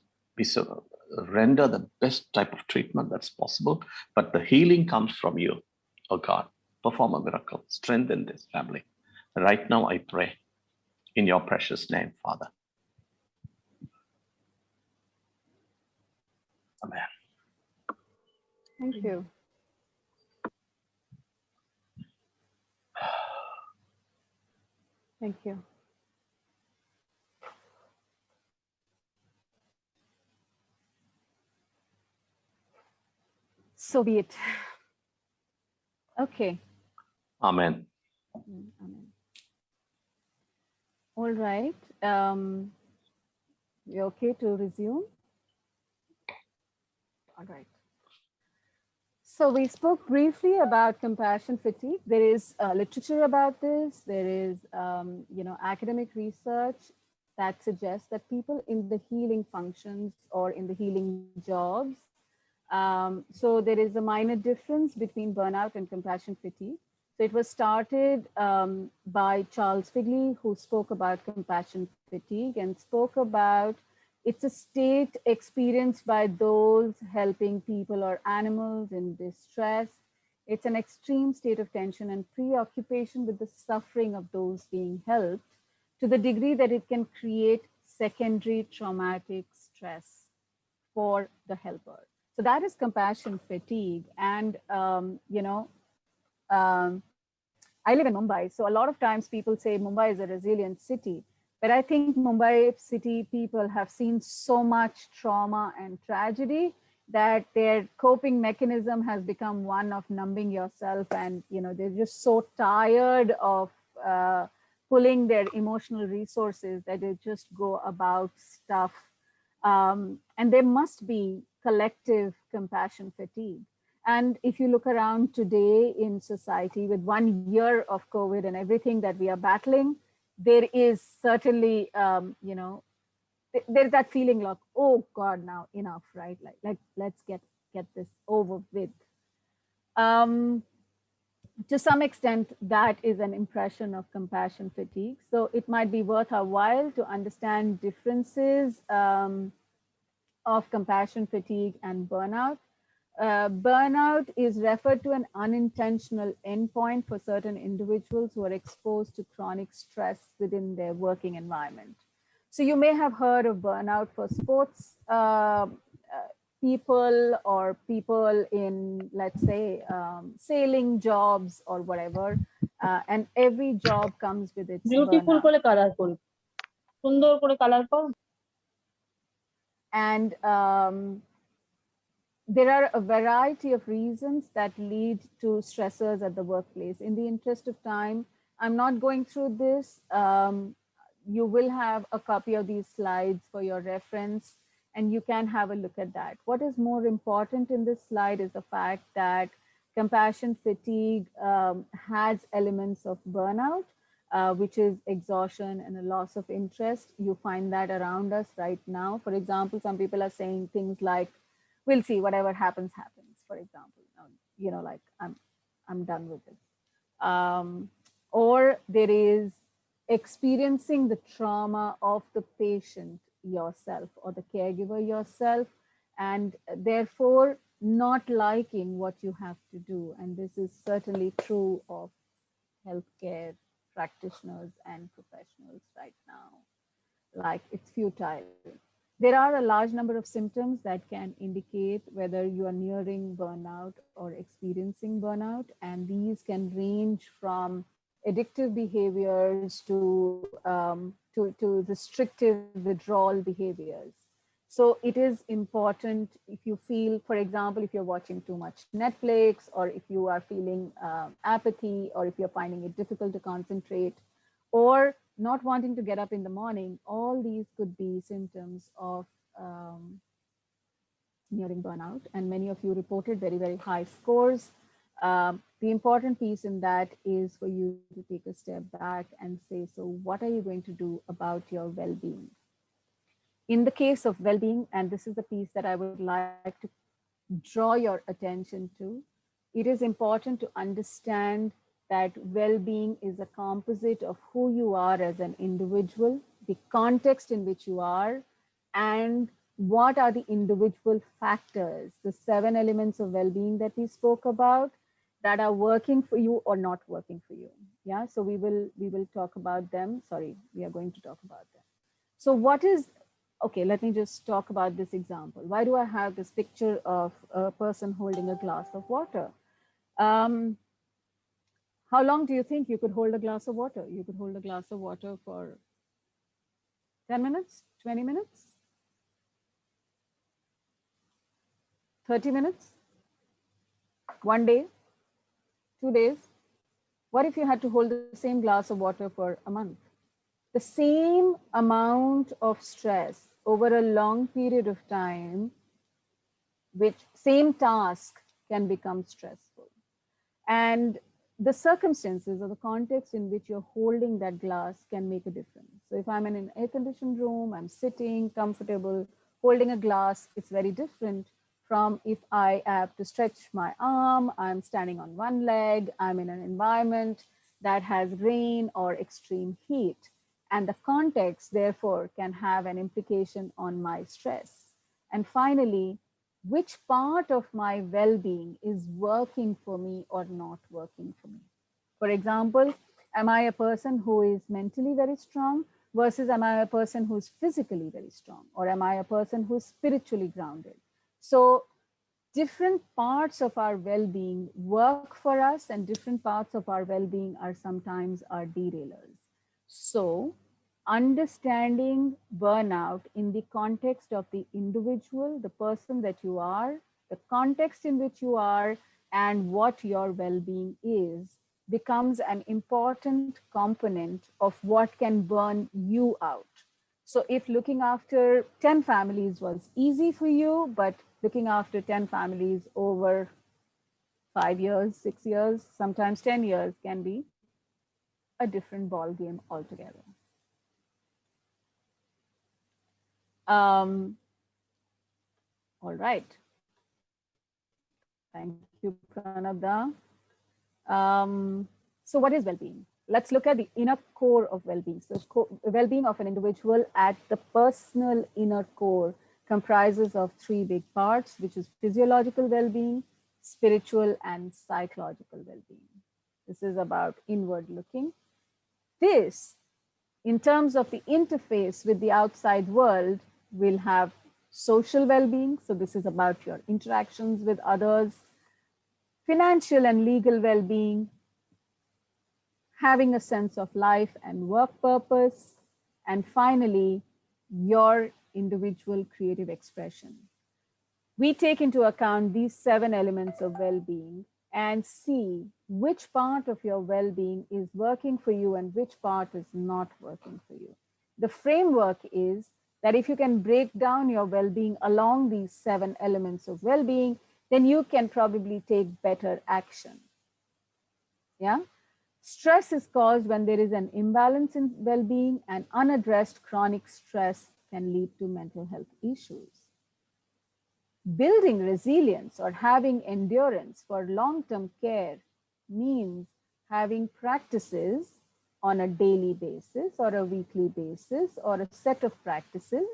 render the best type of treatment that's possible, but the healing comes from you, oh God. Perform a miracle. Strengthen this family. Right now, I pray in your precious name, Father. Amen. Thank you. Thank you. So be it. Okay. Amen. Amen. All right. You okay to resume? All right. So we spoke briefly about compassion fatigue. There is literature about this. There is, academic research that suggests that people in the healing functions or in the healing jobs. So there is a minor difference between burnout and compassion fatigue. So it was started by Charles Figley, who spoke about compassion fatigue and spoke about it's a state experienced by those helping people or animals in distress. It's an extreme state of tension and preoccupation with the suffering of those being helped to the degree that it can create secondary traumatic stress for the helper. So that is compassion fatigue. And, um, I live in Mumbai. So a lot of times people say Mumbai is a resilient city. But I think Mumbai city people have seen so much trauma and tragedy that their coping mechanism has become one of numbing yourself. And, they're just so tired of pulling their emotional resources that they just go about stuff. And there must be collective compassion fatigue. And if you look around today in society with 1 year of COVID and everything that we are battling, there is certainly, there's that feeling like, oh God, now enough, right? Like let's get this over with. To some extent, that is an impression of compassion fatigue. So it might be worth our while to understand differences of compassion fatigue and burnout. Burnout is referred to an unintentional endpoint for certain individuals who are exposed to chronic stress within their working environment. So you may have heard of burnout for sports people or people in, let's say, sailing jobs or whatever. And every job comes with its Beautiful burnout. colorful. সুন্দর করে colour কর। And there are a variety of reasons that lead to stressors at the workplace. In the interest of time, I'm not going through this. You will have a copy of these slides for your reference, and you can have a look at that. What is more important in this slide is the fact that compassion fatigue has elements of burnout, which is exhaustion and a loss of interest. You find that around us right now. For example, some people are saying things like, we'll see, whatever happens, happens, for example, like I'm done with it. Or there is experiencing the trauma of the patient yourself or the caregiver yourself, and therefore not liking what you have to do. And this is certainly true of healthcare practitioners and professionals right now. Like, it's futile. There are a large number of symptoms that can indicate whether you are nearing burnout or experiencing burnout, and these can range from addictive behaviors to restrictive withdrawal behaviors. So it is important, if you feel, for example, if you're watching too much Netflix, or if you are feeling apathy, or if you're finding it difficult to concentrate, or not wanting to get up in the morning, all these could be symptoms of nearing burnout. And many of you reported very, very high scores. The important piece in that is for you to take a step back and say, so what are you going to do about your well-being? In the case of well-being, and this is the piece that I would like to draw your attention to, it is important to understand that well-being is a composite of who you are as an individual, the context in which you are, and what are the individual factors, the 7 elements of well-being that we spoke about, that are working for you or not working for you. Yeah, so we will talk about them. Sorry, we are going to talk about them. So what is, okay, let me just talk about this example. Why do I have this picture of a person holding a glass of water? How long do you think you could hold a glass of water? You could hold a glass of water for 10 minutes, 20 minutes, 30 minutes, 1 day, 2 days. What if you had to hold the same glass of water for a month? The same amount of stress over a long period of time, which same task can become stressful. And the circumstances or the context in which you're holding that glass can make a difference. So if I'm in an air-conditioned room, I'm sitting comfortable, holding a glass, it's very different from if I have to stretch my arm, I'm standing on one leg, I'm in an environment that has rain or extreme heat. And the context, therefore, can have an implication on my stress. And finally, which part of my well-being is working for me or not working for me? For example, am I a person who is mentally very strong versus am I a person who's physically very strong? Or am I a person who's spiritually grounded? So different parts of our well-being work for us and different parts of our well-being are sometimes our derailers. So understanding burnout in the context of the individual, the person that you are, the context in which you are, and what your well-being is becomes an important component of what can burn you out. So if looking after 10 families was easy for you, but looking after 10 families over 5 years, 6 years, sometimes 10 years can be a different ball game altogether. All right. Thank you, Pranabda. So what is well-being? Let's look at the inner core of well-being. So well-being of an individual at the personal inner core comprises of three big parts, which is physiological well-being, spiritual, and psychological well-being. This is about inward looking. This, in terms of the interface with the outside world, will have social well-being. So this is about your interactions with others, financial and legal well-being, having a sense of life and work purpose, and finally, your individual creative expression. We take into account these 7 elements of well-being and see which part of your well-being is working for you and which part is not working for you. The framework is that if you can break down your well-being along these 7 elements of well-being, then you can probably take better action. Yeah. Stress is caused when there is an imbalance in well-being, and unaddressed chronic stress can lead to mental health issues. Building resilience or having endurance for long-term care means having practices on a daily basis or a weekly basis or a set of practices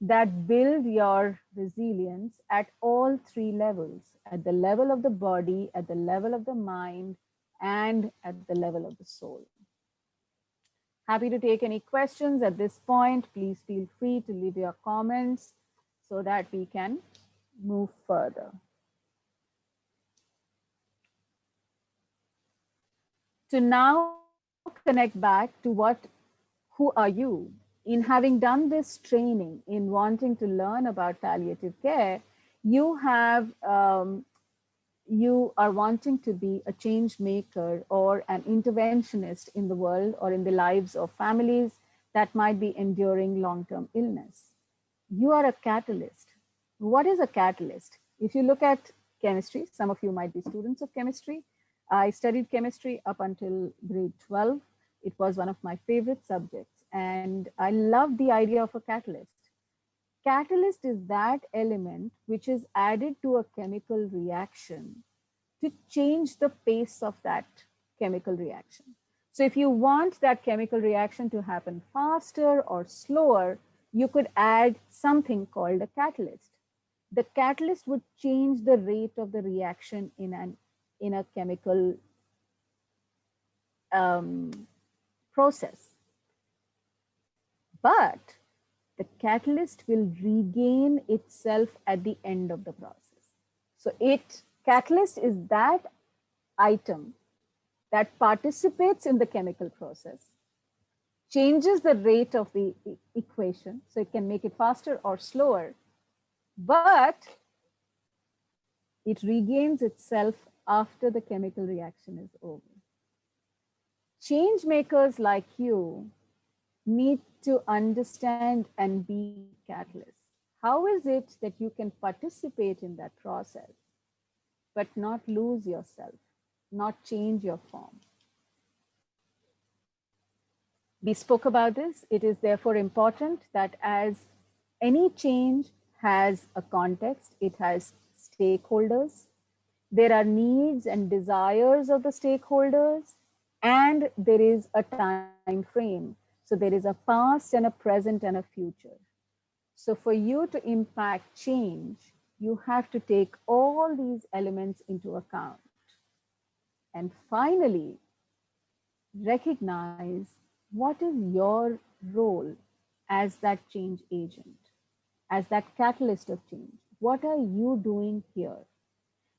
that build your resilience at all 3 levels, at the level of the body, at the level of the mind, and at the level of the soul. Happy to take any questions at this point. Please feel free to leave your comments so that we can move further. To now connect back to who are you? In having done this training, in wanting to learn about palliative care, you are wanting to be a change maker or an interventionist in the world or in the lives of families that might be enduring long-term illness. You are a catalyst. What is a catalyst? If you look at chemistry, some of you might be students of chemistry. I studied chemistry up until grade 12. It was one of my favorite subjects, and I love the idea of a catalyst. Catalyst is that element which is added to a chemical reaction to change the pace of that chemical reaction. So if you want that chemical reaction to happen faster or slower, you could add something called a catalyst. The catalyst would change the rate of the reaction in a chemical process. But the catalyst will regain itself at the end of the process. So catalyst is that item that participates in the chemical process, changes the rate of the equation, so it can make it faster or slower, but it regains itself after the chemical reaction is over. Change makers like you need to understand and be catalysts. How is it that you can participate in that process, but not lose yourself, not change your form? We spoke about this. It is therefore important that as any change has a context, it has stakeholders. There are needs and desires of the stakeholders, and there is a time frame. So there is a past and a present and a future. So for you to impact change, you have to take all these elements into account. And finally, recognize what is your role as that change agent, as that catalyst of change. What are you doing here?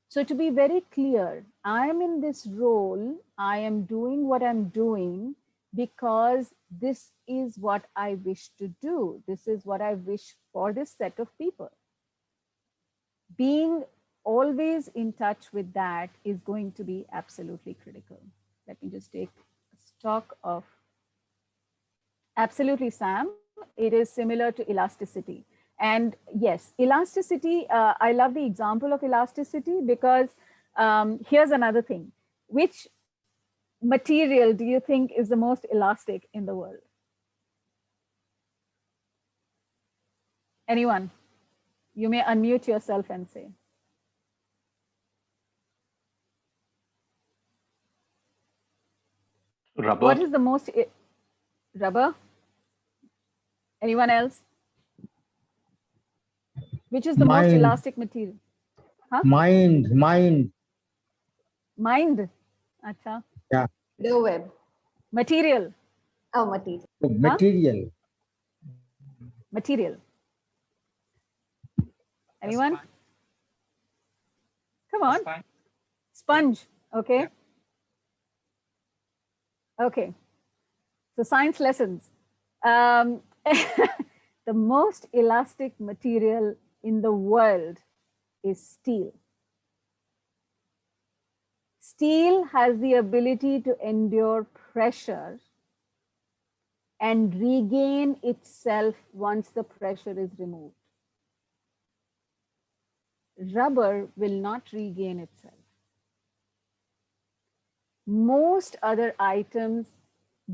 So to be very clear, I am in this role, I am doing what I'm doing because this is what I wish to do. This is what I wish for this set of people. Being always in touch with that is going to be absolutely critical. Let me just take stock of, absolutely, Sam, it is similar to elasticity. And yes, elasticity, I love the example of elasticity because here's another thing. Which material do you think is the most elastic in the world? Anyone? You may unmute yourself and say. Rubber. What is the most, rubber? Anyone else? Which is the most elastic material? Huh? Mind. Mind. Acha. Yeah. The web. Material. Oh, material. Material. Material. Anyone? Come on. Sponge. Okay. Yeah. Okay. So science lessons. The most elastic material in the world is steel. Steel has the ability to endure pressure and regain itself once the pressure is removed. Rubber will not regain itself. Most other items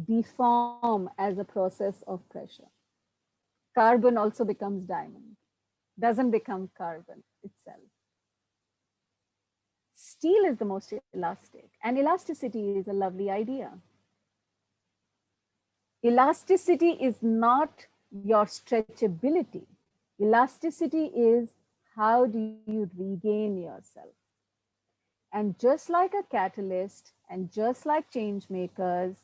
deform as a process of pressure. Carbon also becomes diamond, doesn't become carbon itself. Steel is the most elastic, and elasticity is a lovely idea. Elasticity is not your stretchability. Elasticity is how do you regain yourself? And just like a catalyst and just like change makers,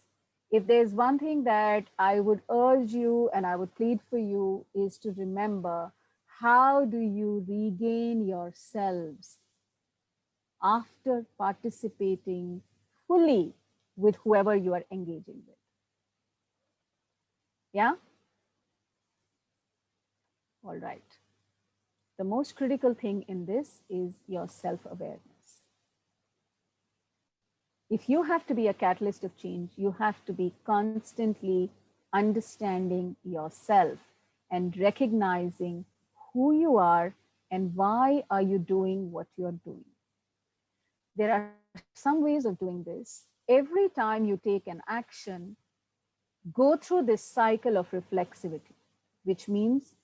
if there's one thing that I would urge you and I would plead for you is to remember, how do you regain yourselves after participating fully with whoever you are engaging with? Yeah? All right. The most critical thing in this is your self-awareness. If you have to be a catalyst of change, you have to be constantly understanding yourself and recognizing who you are and why are you doing what you're doing. There are some ways of doing this. Every time you take an action, go through this cycle of reflexivity, which means,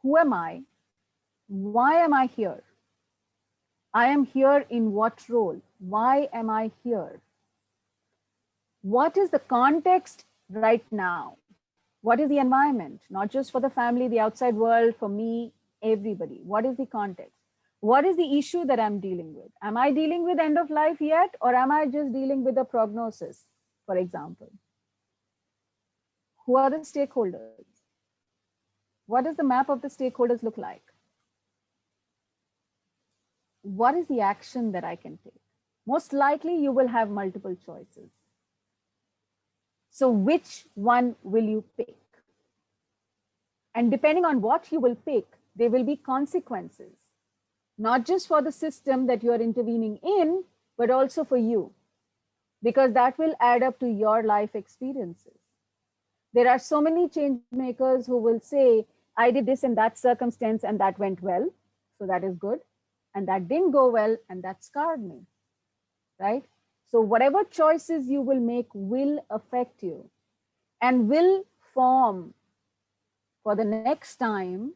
who am I? Why am I here? I am here in what role? Why am I here? What is the context right now? What is the environment? Not just for the family, the outside world, for me, everybody. What is the context? What is the issue that I'm dealing with? Am I dealing with end of life yet? Or am I just dealing with a prognosis, for example? Who are the stakeholders? What does the map of the stakeholders look like? What is the action that I can take? Most likely you will have multiple choices. So which one will you pick? And depending on what you will pick, there will be consequences, not just for the system that you are intervening in, but also for you, because that will add up to your life experiences. There are so many change makers who will say, I did this in that circumstance and that went well. So that is good. And that didn't go well and that scarred me, right? So whatever choices you will make will affect you and will form for the next time,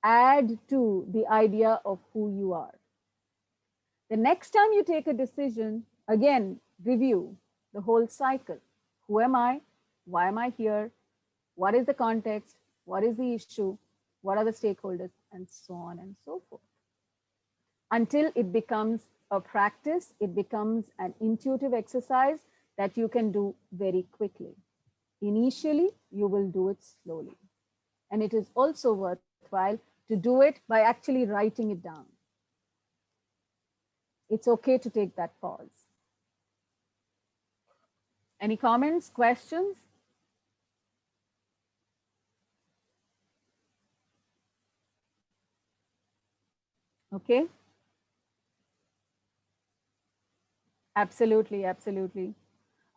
add to the idea of who you are. The next time you take a decision, again, review the whole cycle. Who am I? Why am I here? What is the context? What is the issue? What are the stakeholders? And so on and so forth. Until it becomes a practice, it becomes an intuitive exercise that you can do very quickly. Initially, you will do it slowly. And it is also worthwhile to do it by actually writing it down. It's okay to take that pause. Any comments, questions? Okay. Absolutely, absolutely.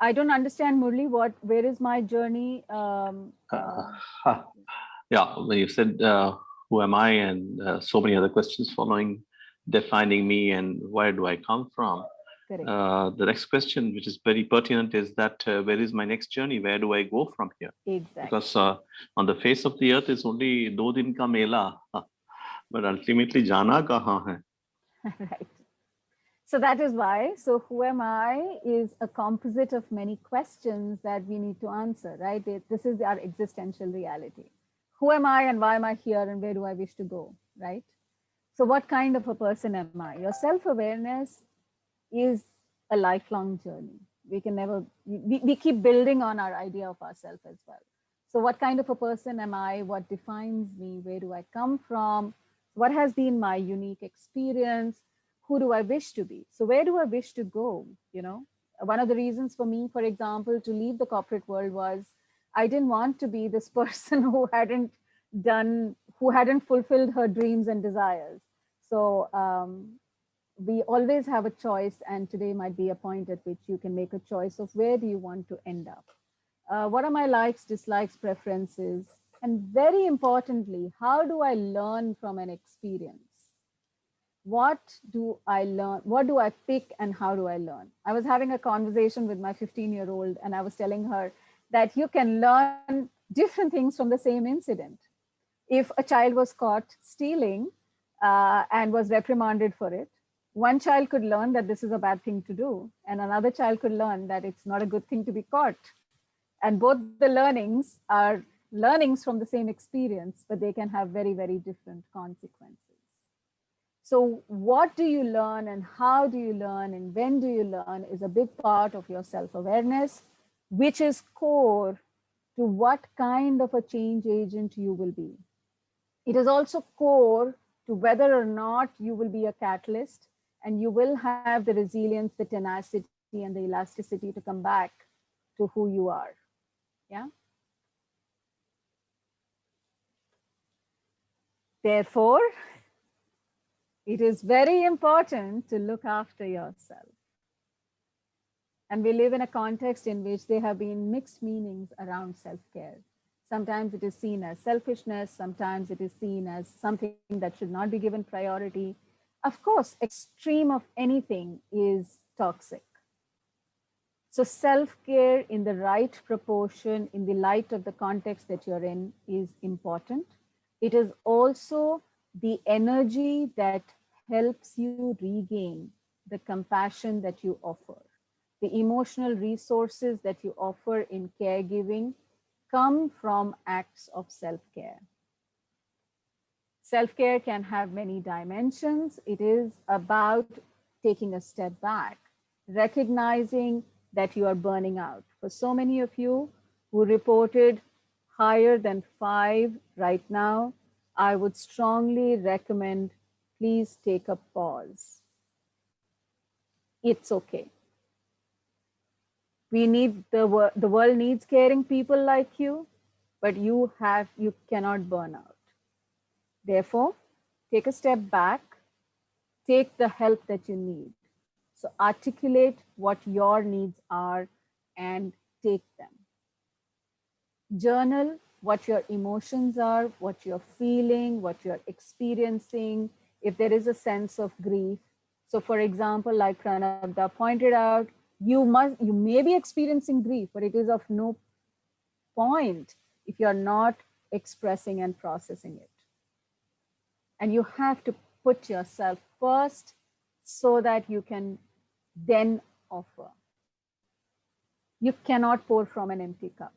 I don't understand, Murli, where is my journey? Yeah, when you said, who am I? And so many other questions following, defining me and where do I come from? The next question, which is very pertinent, is that where is my next journey? Where do I go from here? Exactly. Because on the face of the earth is only do din ka mela, but ultimately jana kahan hai? Right. So that is why, so who am I is a composite of many questions that we need to answer, right? This is our existential reality. Who am I and why am I here and where do I wish to go, right? So what kind of a person am I? Your self-awareness is a lifelong journey. We can never, we keep building on our idea of ourselves as well. So what kind of a person am I? What defines me? Where do I come from? What has been my unique experience? Who do I wish to be? So where do I wish to go? You know, one of the reasons for me, for example, to leave the corporate world was I didn't want to be this person who hadn't fulfilled her dreams and desires. So we always have a choice, and today might be a point at which you can make a choice of where do you want to end up. What are my likes, dislikes, preferences? And very importantly, how do I learn from an experience? What do I learn? What do I pick and how do I learn? I was having a conversation with my 15-year-old and I was telling her that you can learn different things from the same incident. If a child was caught stealing and was reprimanded for it, one child could learn that this is a bad thing to do, and another child could learn that it's not a good thing to be caught. And both the learnings are learnings from the same experience, but they can have very, very different consequences. So what do you learn and how do you learn and when do you learn is a big part of your self-awareness, which is core to what kind of a change agent you will be. It is also core to whether or not you will be a catalyst and you will have the resilience, the tenacity, and the elasticity to come back to who you are. Yeah. Therefore, it is very important to look after yourself. And we live in a context in which there have been mixed meanings around self-care. Sometimes it is seen as selfishness. Sometimes it is seen as something that should not be given priority. Of course, extreme of anything is toxic. So self-care in the right proportion, in the light of the context that you're in, is important. It is also the energy that helps you regain the compassion that you offer. The emotional resources that you offer in caregiving come from acts of self-care. Self-care can have many dimensions. It is about taking a step back, recognizing that you are burning out. For so many of you who reported higher than 5 right now, I would strongly recommend, please take a pause. It's okay. We need the world needs caring people like you, but you cannot burn out. Therefore, take a step back, take the help that you need. So articulate what your needs are and take them. Journal what your emotions are, what you're feeling, what you're experiencing. If there is a sense of grief. So for example, like Pranabda pointed out, you may be experiencing grief, but it is of no point if you're not expressing and processing it. And you have to put yourself first so that you can then offer. You cannot pour from an empty cup.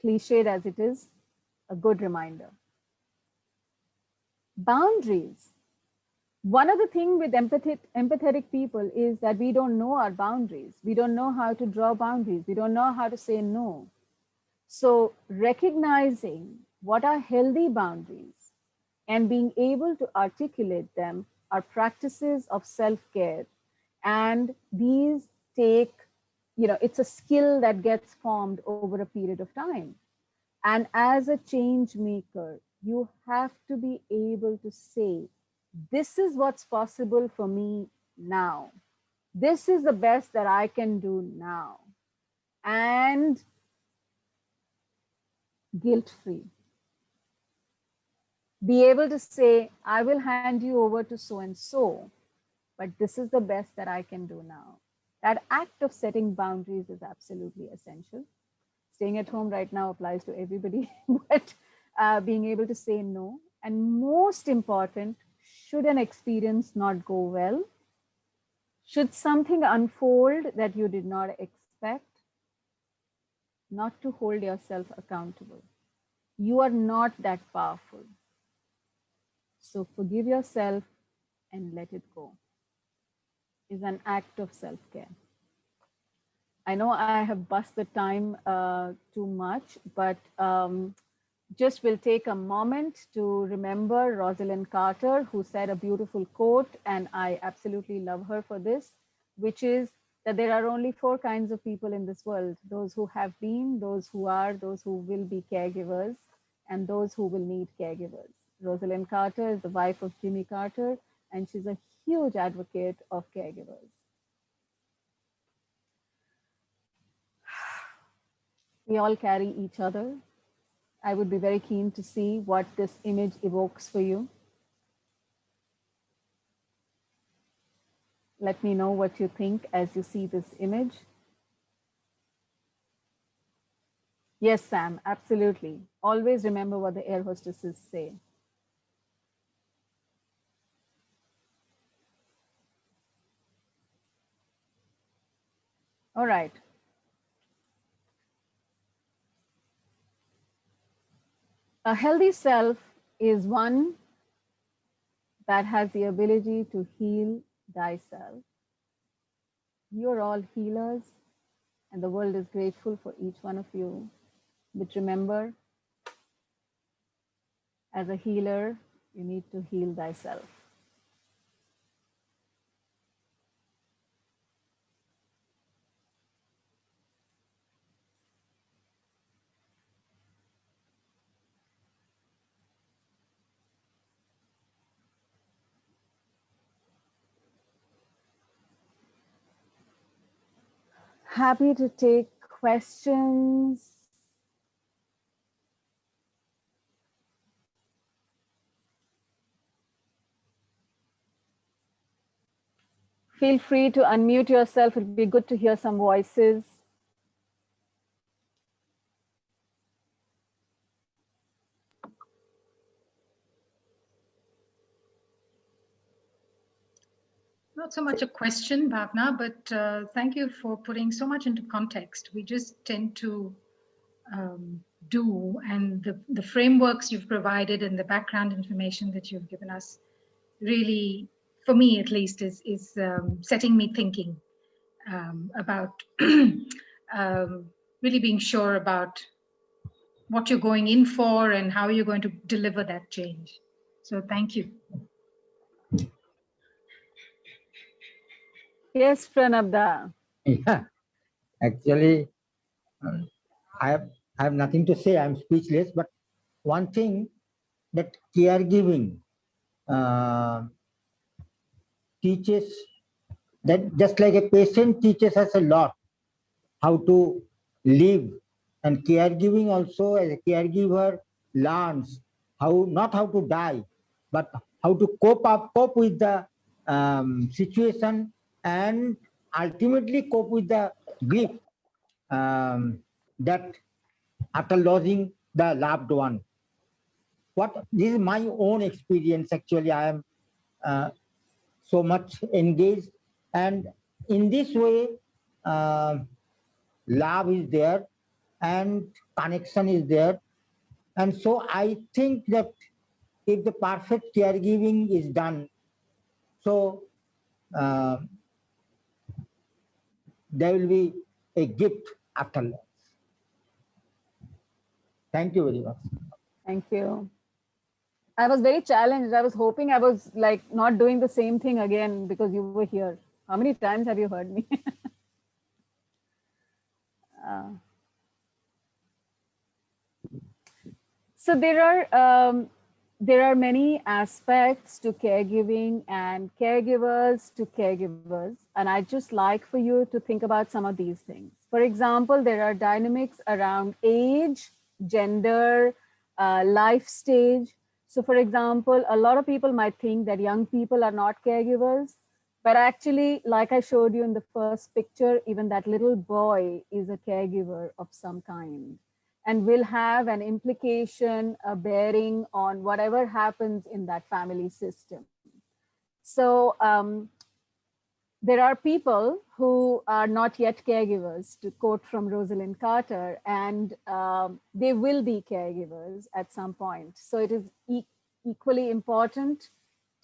Cliched as it is, a good reminder. Boundaries. One of the things with empathetic people is that we don't know our boundaries. We don't know how to draw boundaries. We don't know how to say no. So recognizing what are healthy boundaries and being able to articulate them are practices of self-care. And these take, it's a skill that gets formed over a period of time. And as a change maker, you have to be able to say, this is what's possible for me now. This is the best that I can do now. And guilt-free. Be able to say, I will hand you over to so-and-so, but this is the best that I can do now. That act of setting boundaries is absolutely essential. Staying at home right now applies to everybody, but being able to say no. And most important, should an experience not go well, should something unfold that you did not expect, not to hold yourself accountable. You are not that powerful. So forgive yourself and let it go is an act of self-care. I know I have bust the time too much, but just will take a moment to remember Rosalind Carter, who said a beautiful quote, and I absolutely love her for this, which is that there are only 4 kinds of people in this world: those who have been, those who are, those who will be caregivers, and those who will need caregivers. Rosalind Carter is the wife of Jimmy Carter, and she's a huge advocate of caregivers. We all carry each other. I would be very keen to see what this image evokes for you. Let me know what you think as you see this image. Yes, Sam, absolutely. Always remember what the air hostesses say. All right. A healthy self is one that has the ability to heal thyself. You're all healers, and the world is grateful for each one of you. But remember, as a healer, you need to heal thyself. Happy to take questions. Feel free to unmute yourself. It'd be good to hear some voices. Not so much a question, Bhavna, but thank you for putting so much into context. We just tend to do, and the frameworks you've provided and the background information that you've given us really, for me at least, is setting me thinking about really being sure about what you're going in for and how you're going to deliver that change. So thank you. Yes, Pranabda. Yeah, actually, I have nothing to say. I'm speechless. But one thing that caregiving teaches, that just like a patient teaches us a lot how to live And caregiving also, as a caregiver learns how, not how to die, but how to cope with the situation, and ultimately cope with the grief that after losing the loved one. This is my own experience. Actually, I am so much engaged, and in this way, love is there and connection is there. And so I think that if the perfect caregiving is done, so uh, there will be a gift after life. Thank you very much. Thank you. I was very challenged. I was hoping I was like not doing the same thing again because you were here. How many times have you heard me? uh, so there are many aspects to caregiving and caregivers to caregivers, and I'd just like for you to think about some of these things. For example, there are dynamics around age, gender, life stage. So for example, a lot of people might think that young people are not caregivers, but actually, like I showed you in the first picture, even that little boy is a caregiver of some kind and will have an implication, a bearing on whatever happens in that family system. So there are people who are not yet caregivers, to quote from Rosalind Carter, and they will be caregivers at some point. So it is equally important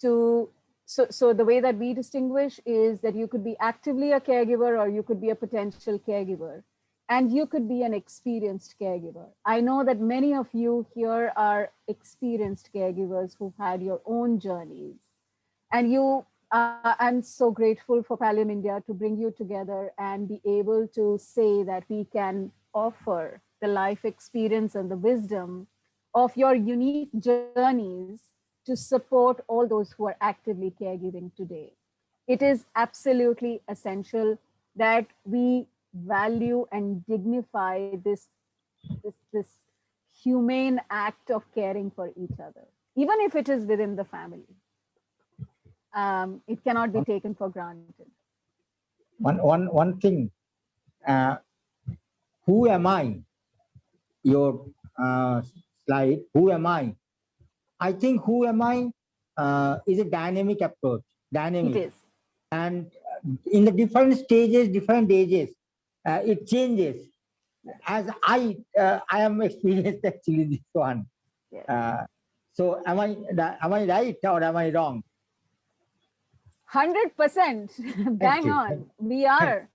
to, so the way that we distinguish is that you could be actively a caregiver or you could be a potential caregiver. And you could be an experienced caregiver. I know that many of you here are experienced caregivers who've had your own journeys. And I'm so grateful for Pallium India to bring you together and be able to say that we can offer the life experience and the wisdom of your unique journeys to support all those who are actively caregiving today. It is absolutely essential that we value and dignify this humane act of caring for each other, even if it is within the family. It cannot be taken for granted. One thing, who am I? Your slide, who am I? I think who am I is a dynamic approach, dynamic. It is. And in the different stages, different ages, it changes. As I am experienced actually this one. Yes. So am I right or am I wrong? 100%. Bang on. We are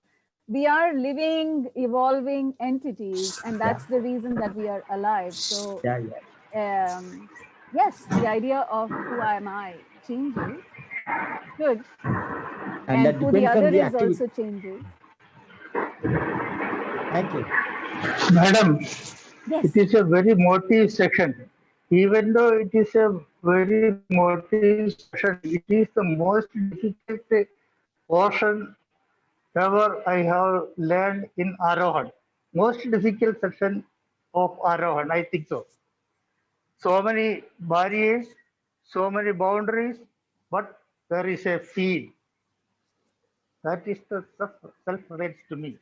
living, evolving entities, and that's the reason that we are alive. So yes, the idea of who am I changes. Good. And who the other is also changes. Thank you. Madam, yes. It is a very motive section. Even though it is a very motive section, it is the most difficult portion ever I have learned in Arohan. Most difficult section of Arohan, I think so. So many barriers, so many boundaries, but there is a feel. That is the self-relates to me.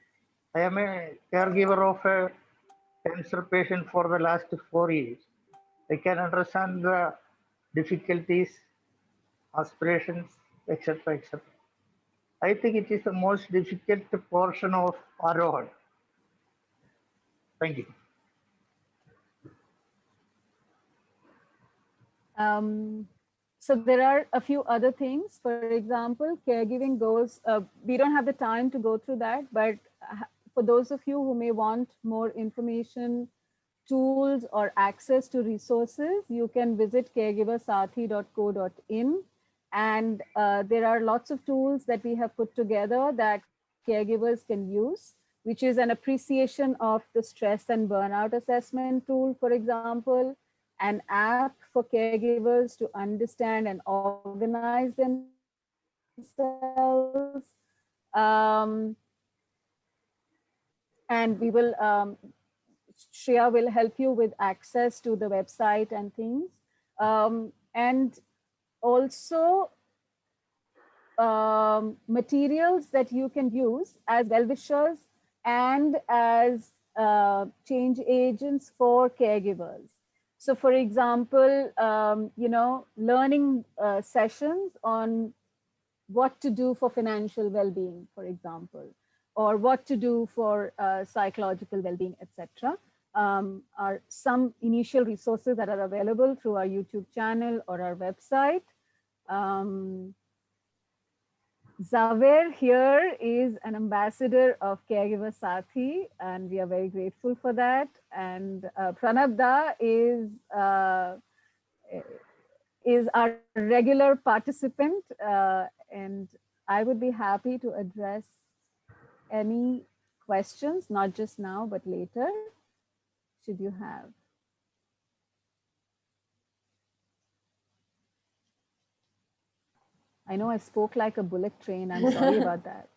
I am a caregiver of a cancer patient for the last 4 years. I can understand the difficulties, aspirations, etc. etc. I think it is the most difficult portion of Arohan. Thank you. So there are a few other things. For example, caregiving goals. We don't have the time to go through that, but for those of you who may want more information, tools, or access to resources, you can visit caregiversathi.co.in. And there are lots of tools that we have put together that caregivers can use, which is an appreciation of the stress and burnout assessment tool, for example, an app for caregivers to understand and organize themselves. And we will Shreya will help you with access to the website and things. And also materials that you can use as well-wishers and as change agents for caregivers. So for example, learning sessions on what to do for financial well-being, for example, or what to do for psychological well-being, etc. Are some initial resources that are available through our YouTube channel or our website. Zaver here is an ambassador of Caregiver Sathi, and we are very grateful for that. And Pranabda is our regular participant, and I would be happy to address any questions, not just now, but later, should you have. I know I spoke like a bullet train. I'm sorry about that.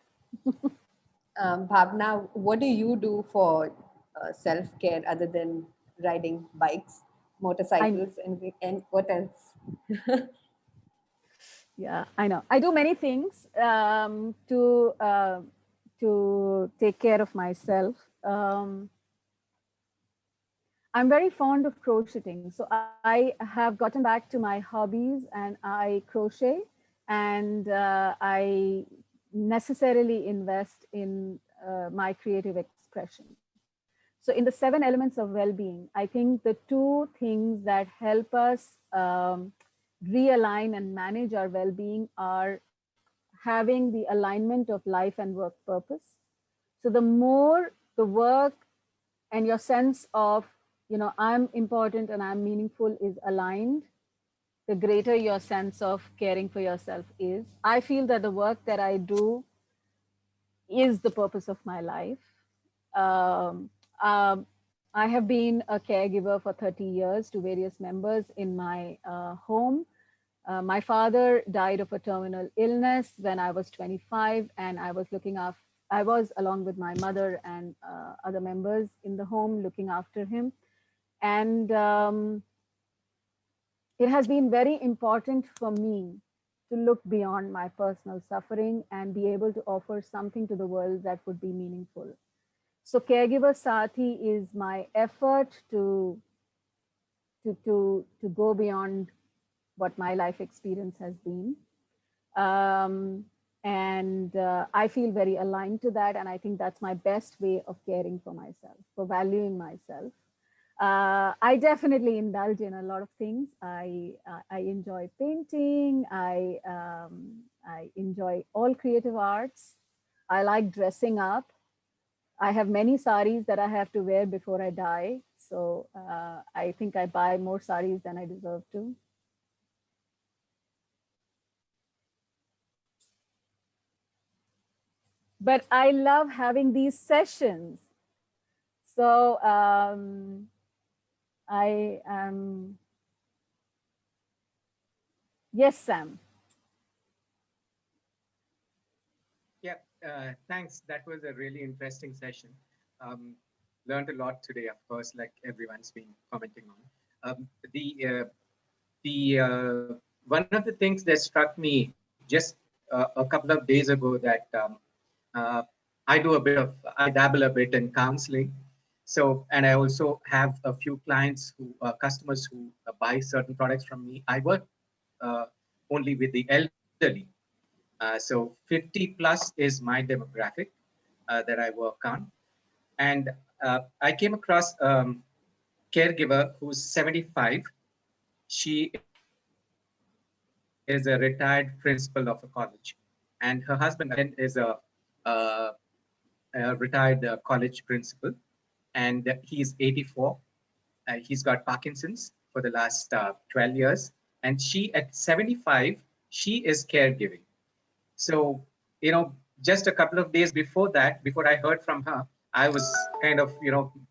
Bhavna, what do you do for self-care other than riding bikes, motorcycles, and what else? Yeah, I know. I do many things to take care of myself. I'm very fond of crocheting. So I have gotten back to my hobbies and I crochet, and I necessarily invest in my creative expression. So in the 7 elements of well-being, I think the 2 things that help us realign and manage our well-being are having the alignment of life and work purpose. So the more the work and your sense of, I'm important and I'm meaningful is aligned, the greater your sense of caring for yourself is. I feel that the work that I do is the purpose of my life. I have been a caregiver for 30 years to various members in my home. My father died of a terminal illness when I was 25, and I was along with my mother and other members in the home looking after him. And it has been very important for me to look beyond my personal suffering and be able to offer something to the world that would be meaningful. So Caregiver Sathi is my effort to go beyond what my life experience has been. And I feel very aligned to that. And I think that's my best way of caring for myself, for valuing myself. I definitely indulge in a lot of things. I enjoy painting. I enjoy all creative arts. I like dressing up. I have many saris that I have to wear before I die. So I think I buy more saris than I deserve to. But I love having these sessions. So I am, yes, Sam. Yeah, thanks. That was a really interesting session. Learned a lot today, of course, like everyone's been commenting on. One of the things that struck me just a couple of days ago that I dabble a bit in counseling. So, and I also have a few clients customers who buy certain products from me. I work only with the elderly. So 50 plus is my demographic that I work on. And I came across a caregiver who's 75. She is a retired principal of a college. And her husband is a retired college principal. And he's 84. He's got Parkinson's for the last 12 years. And she, at 75, she is caregiving. So, just a couple of days before that, before I heard from her, I was kind of,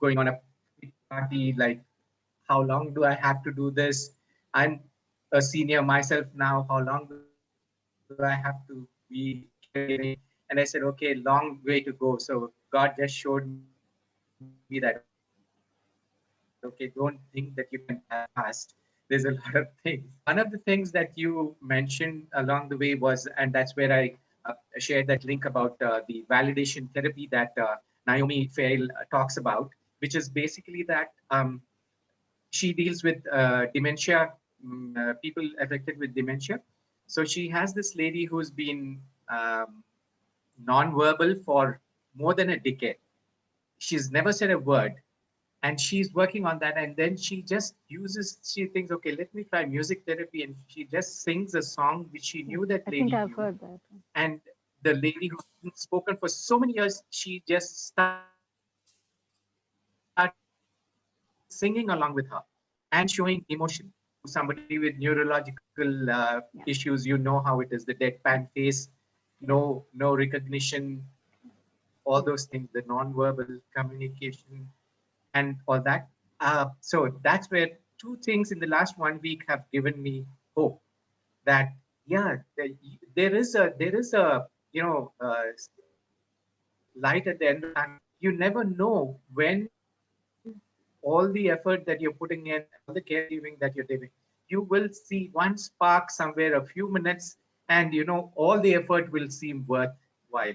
going on a party, like, how long do I have to do this? I'm a senior myself now. How long do I have to be caregiving? And I said, okay, long way to go. So God just showed me that, okay, don't think that you can have fast. There's a lot of things. One of the things that you mentioned along the way was, and that's where I shared that link about the validation therapy that Naomi Fail talks about, which is basically that she deals with dementia, people affected with dementia. So she has this lady who's been non-verbal for more than a decade. She's never said a word, and she's working on that. And then she just uses, she thinks, okay, let me try music therapy, and she just sings a song which she knew that I lady think I've knew. heard that. And the lady who's spoken for so many years, she just started singing along with her and showing emotion. Somebody with neurological issues, you know how it is, the deadpan face, no recognition, all those things, the non-verbal communication and all that. So that's where two things in the last 1 week have given me hope that, yeah, there is a light at the end of the tunnel. You never know when all the effort that you're putting in, all the caregiving that you're doing, you will see one spark somewhere, a few minutes, and all the effort will seem worthwhile.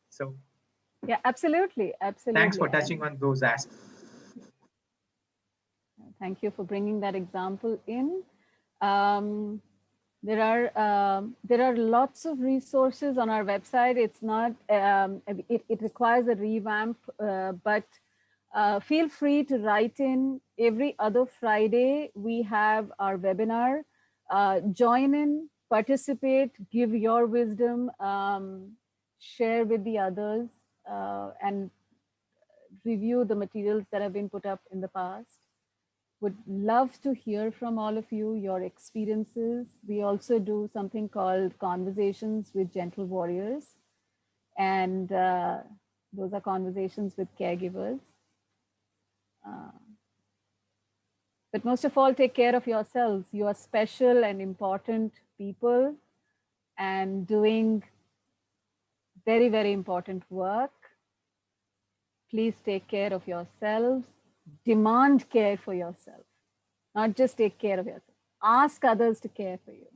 So Yeah, absolutely. thanks for Absolutely. touching on those aspects. Thank you for bringing that example in. There are lots of resources on our website. It's not, it requires a revamp, but feel free to write in. Every other Friday, we have our webinar. Join in, participate, give your wisdom, share with the others, and review the materials that have been put up in the past. Would love to hear from all of you, your experiences. We also do something called Conversations with Gentle Warriors. And those are conversations with caregivers. But most of all, take care of yourselves. You are special and important people and doing very, very important work. Please take care of yourselves. Demand care for yourself, not just take care of yourself. Ask others to care for you.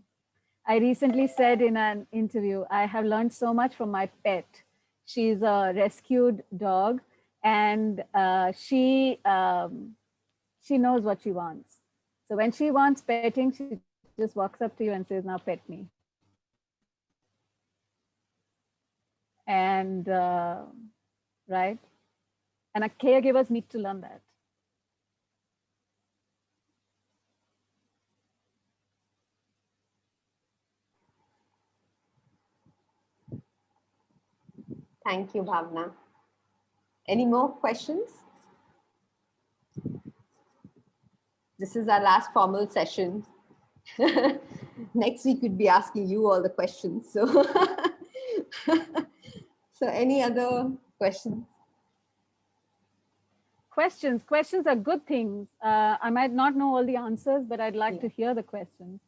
I recently said in an interview, I have learned so much from my pet. She's a rescued dog, and she knows what she wants. So when she wants petting, she just walks up to you and says, now pet me. And right? And our caregivers need to learn that. Thank you, Bhavna. Any more questions? This is our last formal session. Next week, we'd be asking you all the questions. So, so any other questions? Questions are good things. I might not know all the answers, but I'd like to hear the questions.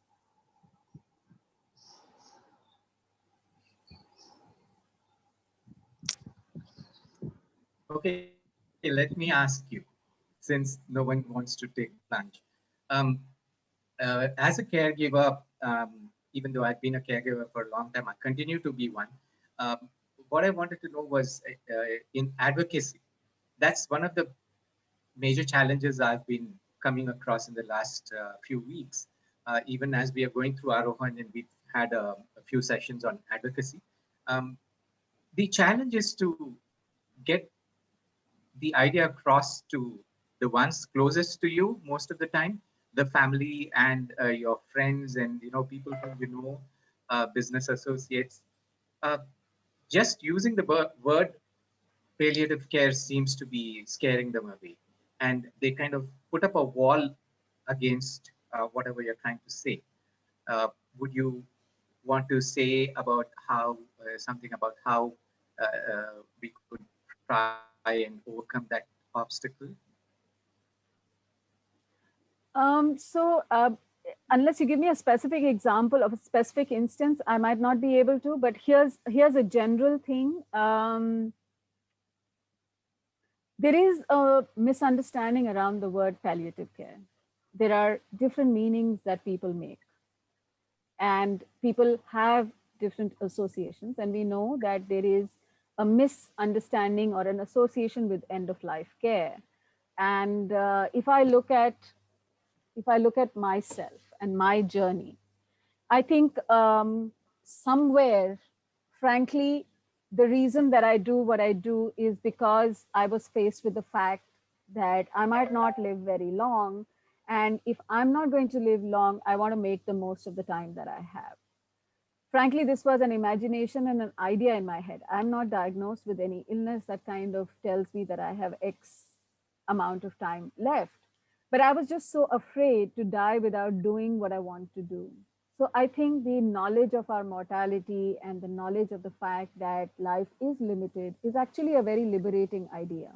Okay, let me ask you, since no one wants to take plunge. As a caregiver, even though I've been a caregiver for a long time, I continue to be one. What I wanted to know was in advocacy, that's one of the major challenges I've been coming across in the last few weeks. Even as we are going through Arohan, and we've had a few sessions on advocacy. The challenge is to get the idea across to the ones closest to you most of the time, the family and your friends and people who business associates. Just using the word palliative care seems to be scaring them away, and they kind of put up a wall against whatever you're trying to say. Would you want to say about how something about how we could try and overcome that obstacle? Unless you give me a specific example of a specific instance, I might not be able to, but here's a general thing. There is a misunderstanding around the word palliative care. There are different meanings that people make, and people have different associations. And we know that there is a misunderstanding or an association with end of life care. And if I look at myself and my journey, I think somewhere, frankly, the reason that I do what I do is because I was faced with the fact that I might not live very long. And if I'm not going to live long, I want to make the most of the time that I have. Frankly, this was an imagination and an idea in my head. I'm not diagnosed with any illness that kind of tells me that I have X amount of time left. But I was just so afraid to die without doing what I want to do. So I think the knowledge of our mortality and the knowledge of the fact that life is limited is actually a very liberating idea,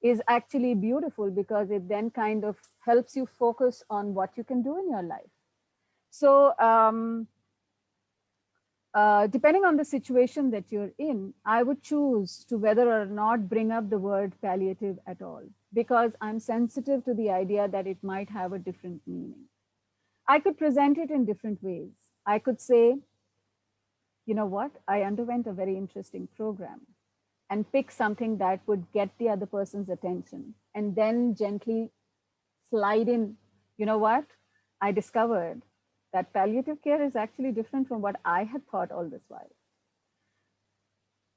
is actually beautiful, because it then kind of helps you focus on what you can do in your life. So depending on the situation that you're in, I would choose to whether or not bring up the word palliative at all, because I'm sensitive to the idea that it might have a different meaning. I could present it in different ways. I could say, you know what, I underwent a very interesting program, and pick something that would get the other person's attention, and then gently slide in, you know what, I discovered that palliative care is actually different from what I had thought all this while.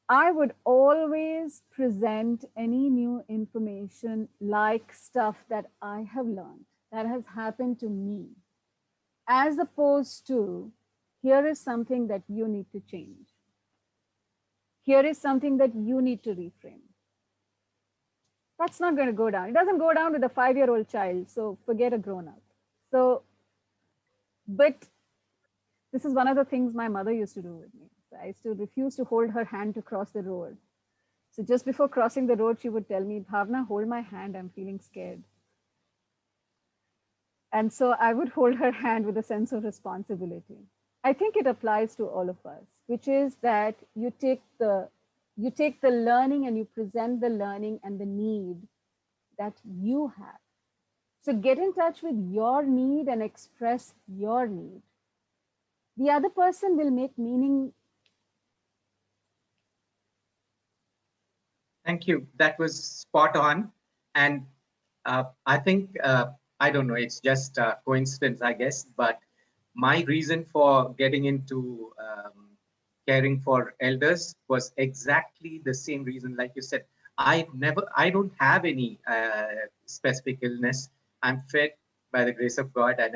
I would always present any new information like stuff that I have learned, that has happened to me, as opposed to, here is something that you need to change. Here is something that you need to reframe. That's not going to go down. It doesn't go down with a 5-year-old child, so forget a grown-up. So, but this is one of the things my mother used to do with me. So I used to refuse to hold her hand to cross the road. So just before crossing the road, she would tell me, Bhavna, hold my hand, I'm feeling scared. And so I would hold her hand with a sense of responsibility. I think it applies to all of us, which is that you take the learning and you present the learning and the need that you have. So get in touch with your need and express your need. The other person will make meaning. Thank you. That was spot on. And I think, I don't know, it's just a coincidence, I guess, but my reason for getting into caring for elders was exactly the same reason. Like you said, I don't have any specific illness. I'm fit by the grace of God, and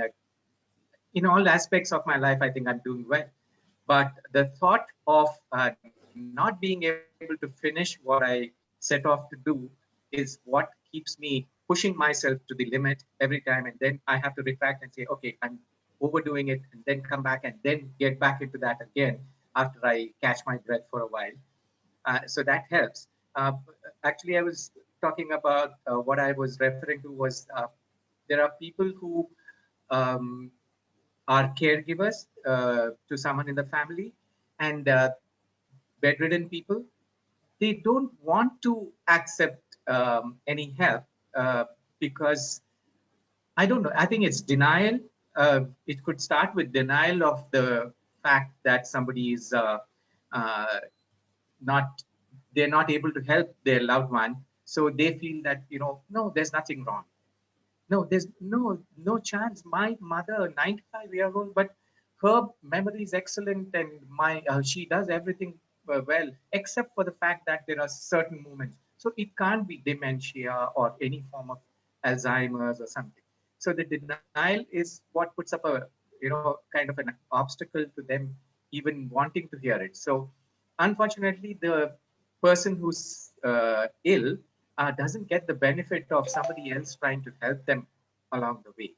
in all aspects of my life, I think I'm doing well. But the thought of not being able to finish what I set off to do is what keeps me pushing myself to the limit every time. And then I have to retract and say, okay, I'm overdoing it, and then come back and then get back into that again after I catch my breath for a while. So that helps. Actually, I was talking about what I was referring to was there are people who are caregivers to someone in the family, and bedridden people, they don't want to accept any help because, I don't know, I think it's denial. It could start with denial of the fact that somebody is they're not able to help their loved one. So they feel that, no, there's nothing wrong. No, there's no chance. My mother, 95-year-old, but her memory is excellent, and she does everything well, except for the fact that there are certain moments. So it can't be dementia or any form of Alzheimer's or something. So the denial is what puts up a kind of an obstacle to them even wanting to hear it. So unfortunately, the person who's ill doesn't get the benefit of somebody else trying to help them along the way.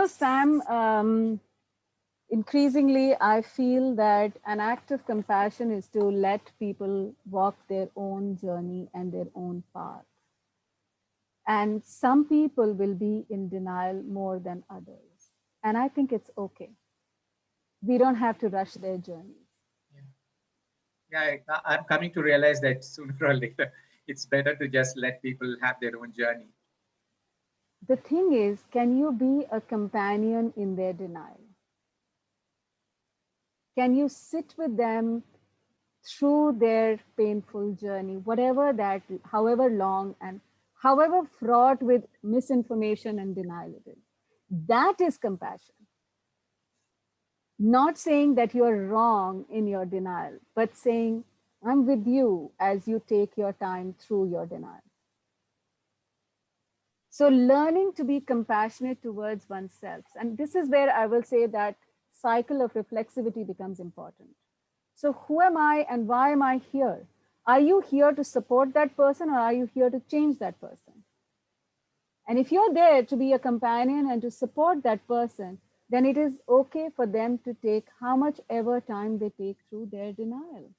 Sam, increasingly, I feel that an act of compassion is to let people walk their own journey and their own path. And some people will be in denial more than others. And I think it's okay. We don't have to rush their journeys. Yeah, I'm coming to realize that sooner or later, it's better to just let people have their own journey. The thing is, can you be a companion in their denial? Can you sit with them through their painful journey, whatever that, however long and however fraught with misinformation and denial it is? That is compassion. Not saying that you are wrong in your denial, but saying, I'm with you as you take your time through your denial. So learning to be compassionate towards oneself. And this is where I will say that cycle of reflexivity becomes important. So who am I and why am I here? Are you here to support that person or are you here to change that person? And if you're there to be a companion and to support that person, then it is okay for them to take how much ever time they take through their denial.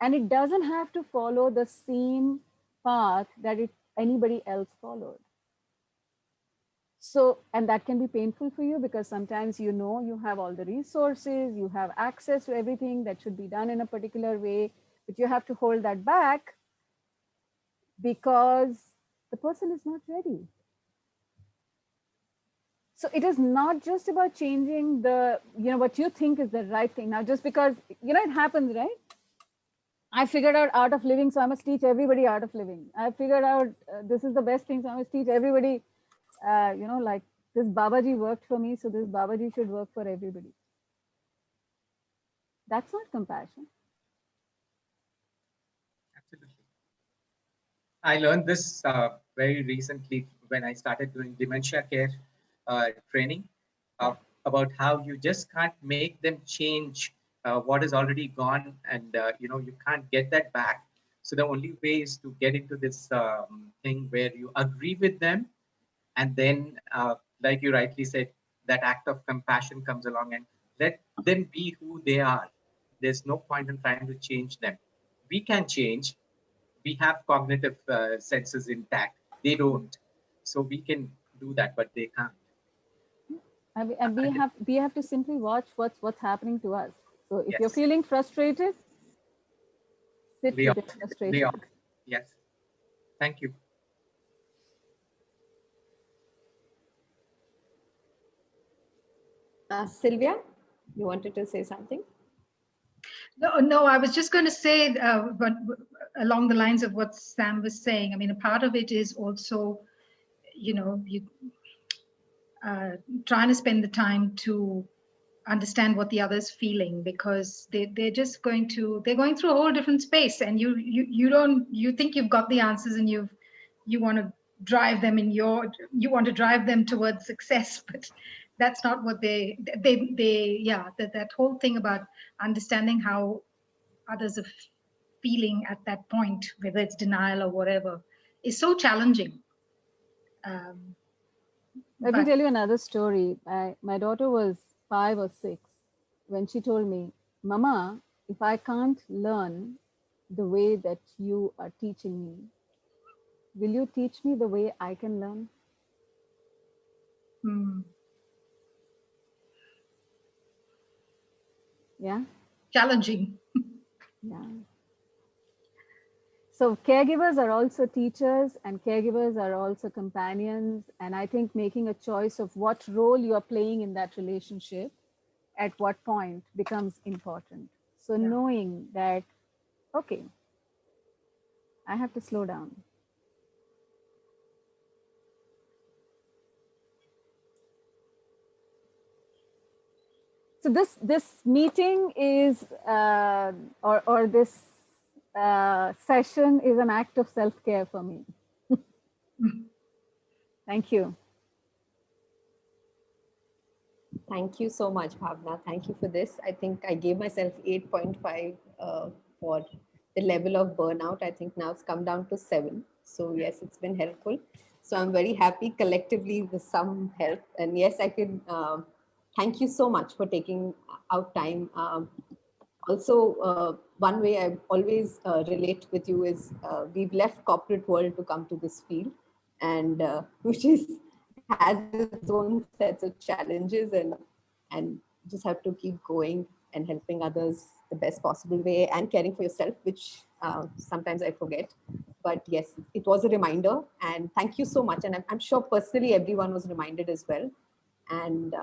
And it doesn't have to follow the same path that anybody else followed. So, and that can be painful for you because sometimes you know you have all the resources, you have access to everything that should be done in a particular way, but you have to hold that back because the person is not ready. So it is not just about changing the, what you think is the right thing. Now, just because, it happens, right? I figured out art of living, so I must teach everybody art of living. I figured out this is the best thing, so I must teach everybody, like this Babaji worked for me, so this Babaji should work for everybody. That's not compassion. Absolutely. I learned this very recently when I started doing dementia care training about how you just can't make them change what is already gone, and you can't get that back. So the only way is to get into this thing where you agree with them, and then like you rightly said, that act of compassion comes along and let them be who they are. There's no point in trying to change them. We can change. We have cognitive senses intact. They don't. So we can do that, but they can't. And we have to simply watch what's happening to us. So if Yes. you're feeling frustrated, sit with the frustration. Yes. Thank you. Sylvia, you wanted to say something? No, I was just going to say, but along the lines of what Sam was saying, I mean, a part of it is also, trying to spend the time to understand what the other's feeling, because they're going through a whole different space, and you think you've got the answers, and you want to drive them towards success, but that's not what that whole thing about understanding how others are feeling at that point, whether it's denial or whatever, is so challenging. Let me tell you another story. My daughter was 5 or 6 when she told me, Mama, if I can't learn the way that you are teaching me, will you teach me the way I can learn? Yeah. Challenging. Yeah. So caregivers are also teachers, and caregivers are also companions. And I think making a choice of what role you are playing in that relationship at what point becomes important. So knowing that, okay, I have to slow down. So this meeting is, or this session is an act of self-care for me. Thank you. Thank you so much, Bhavna. Thank you for this. I think I gave myself 8.5 for the level of burnout. I think now it's come down to 7. So yes, it's been helpful. So I'm very happy collectively with some help. And yes, I can thank you so much for taking out time. Also, one way I always relate with you is we've left corporate world to come to this field, and which has its own sets of challenges, and just have to keep going and helping others the best possible way and caring for yourself, which sometimes I forget. but yes, it was a reminder, and thank you so much. And I'm sure personally everyone was reminded as well. And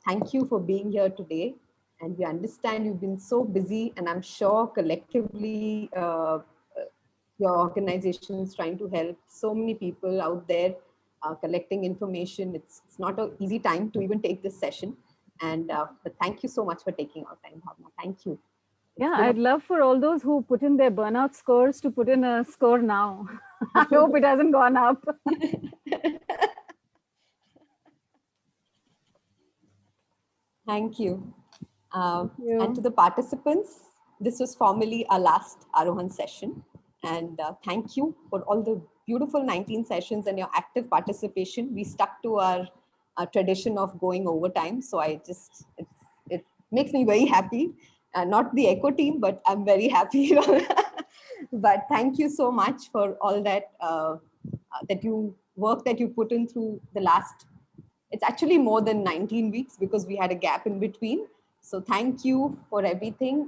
thank you for being here today. And we understand you've been so busy, and I'm sure collectively your organization is trying to help so many people out there collecting information. It's not an easy time to even take this session. And but thank you so much for taking our time, Bhavna. Thank you. Yeah, I'd love for all those who put in their burnout scores to put in a score now. I hope it hasn't gone up. Thank you. Thank you. And to the participants, this was formally our last Arohan session. And thank you for all the beautiful 19 sessions and your active participation. We stuck to our tradition of going overtime. So it makes me very happy. Not the ECHO team, but I'm very happy. But thank you so much for all that work that you put in through the last. It's actually more than 19 weeks because we had a gap in between. So thank you for everything.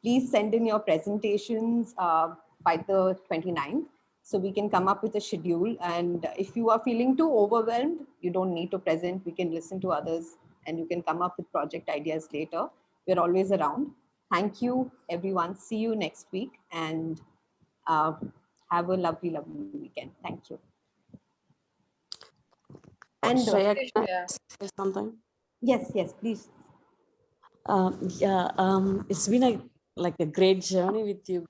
Please send in your presentations by the 29th so we can come up with a schedule. And if you are feeling too overwhelmed, you don't need to present. We can listen to others and you can come up with project ideas later. We're always around. Thank you, everyone. See you next week, and have a lovely, lovely weekend. Thank you. And Shreya, can I say something? yes, please. It's been like a great journey with you guys.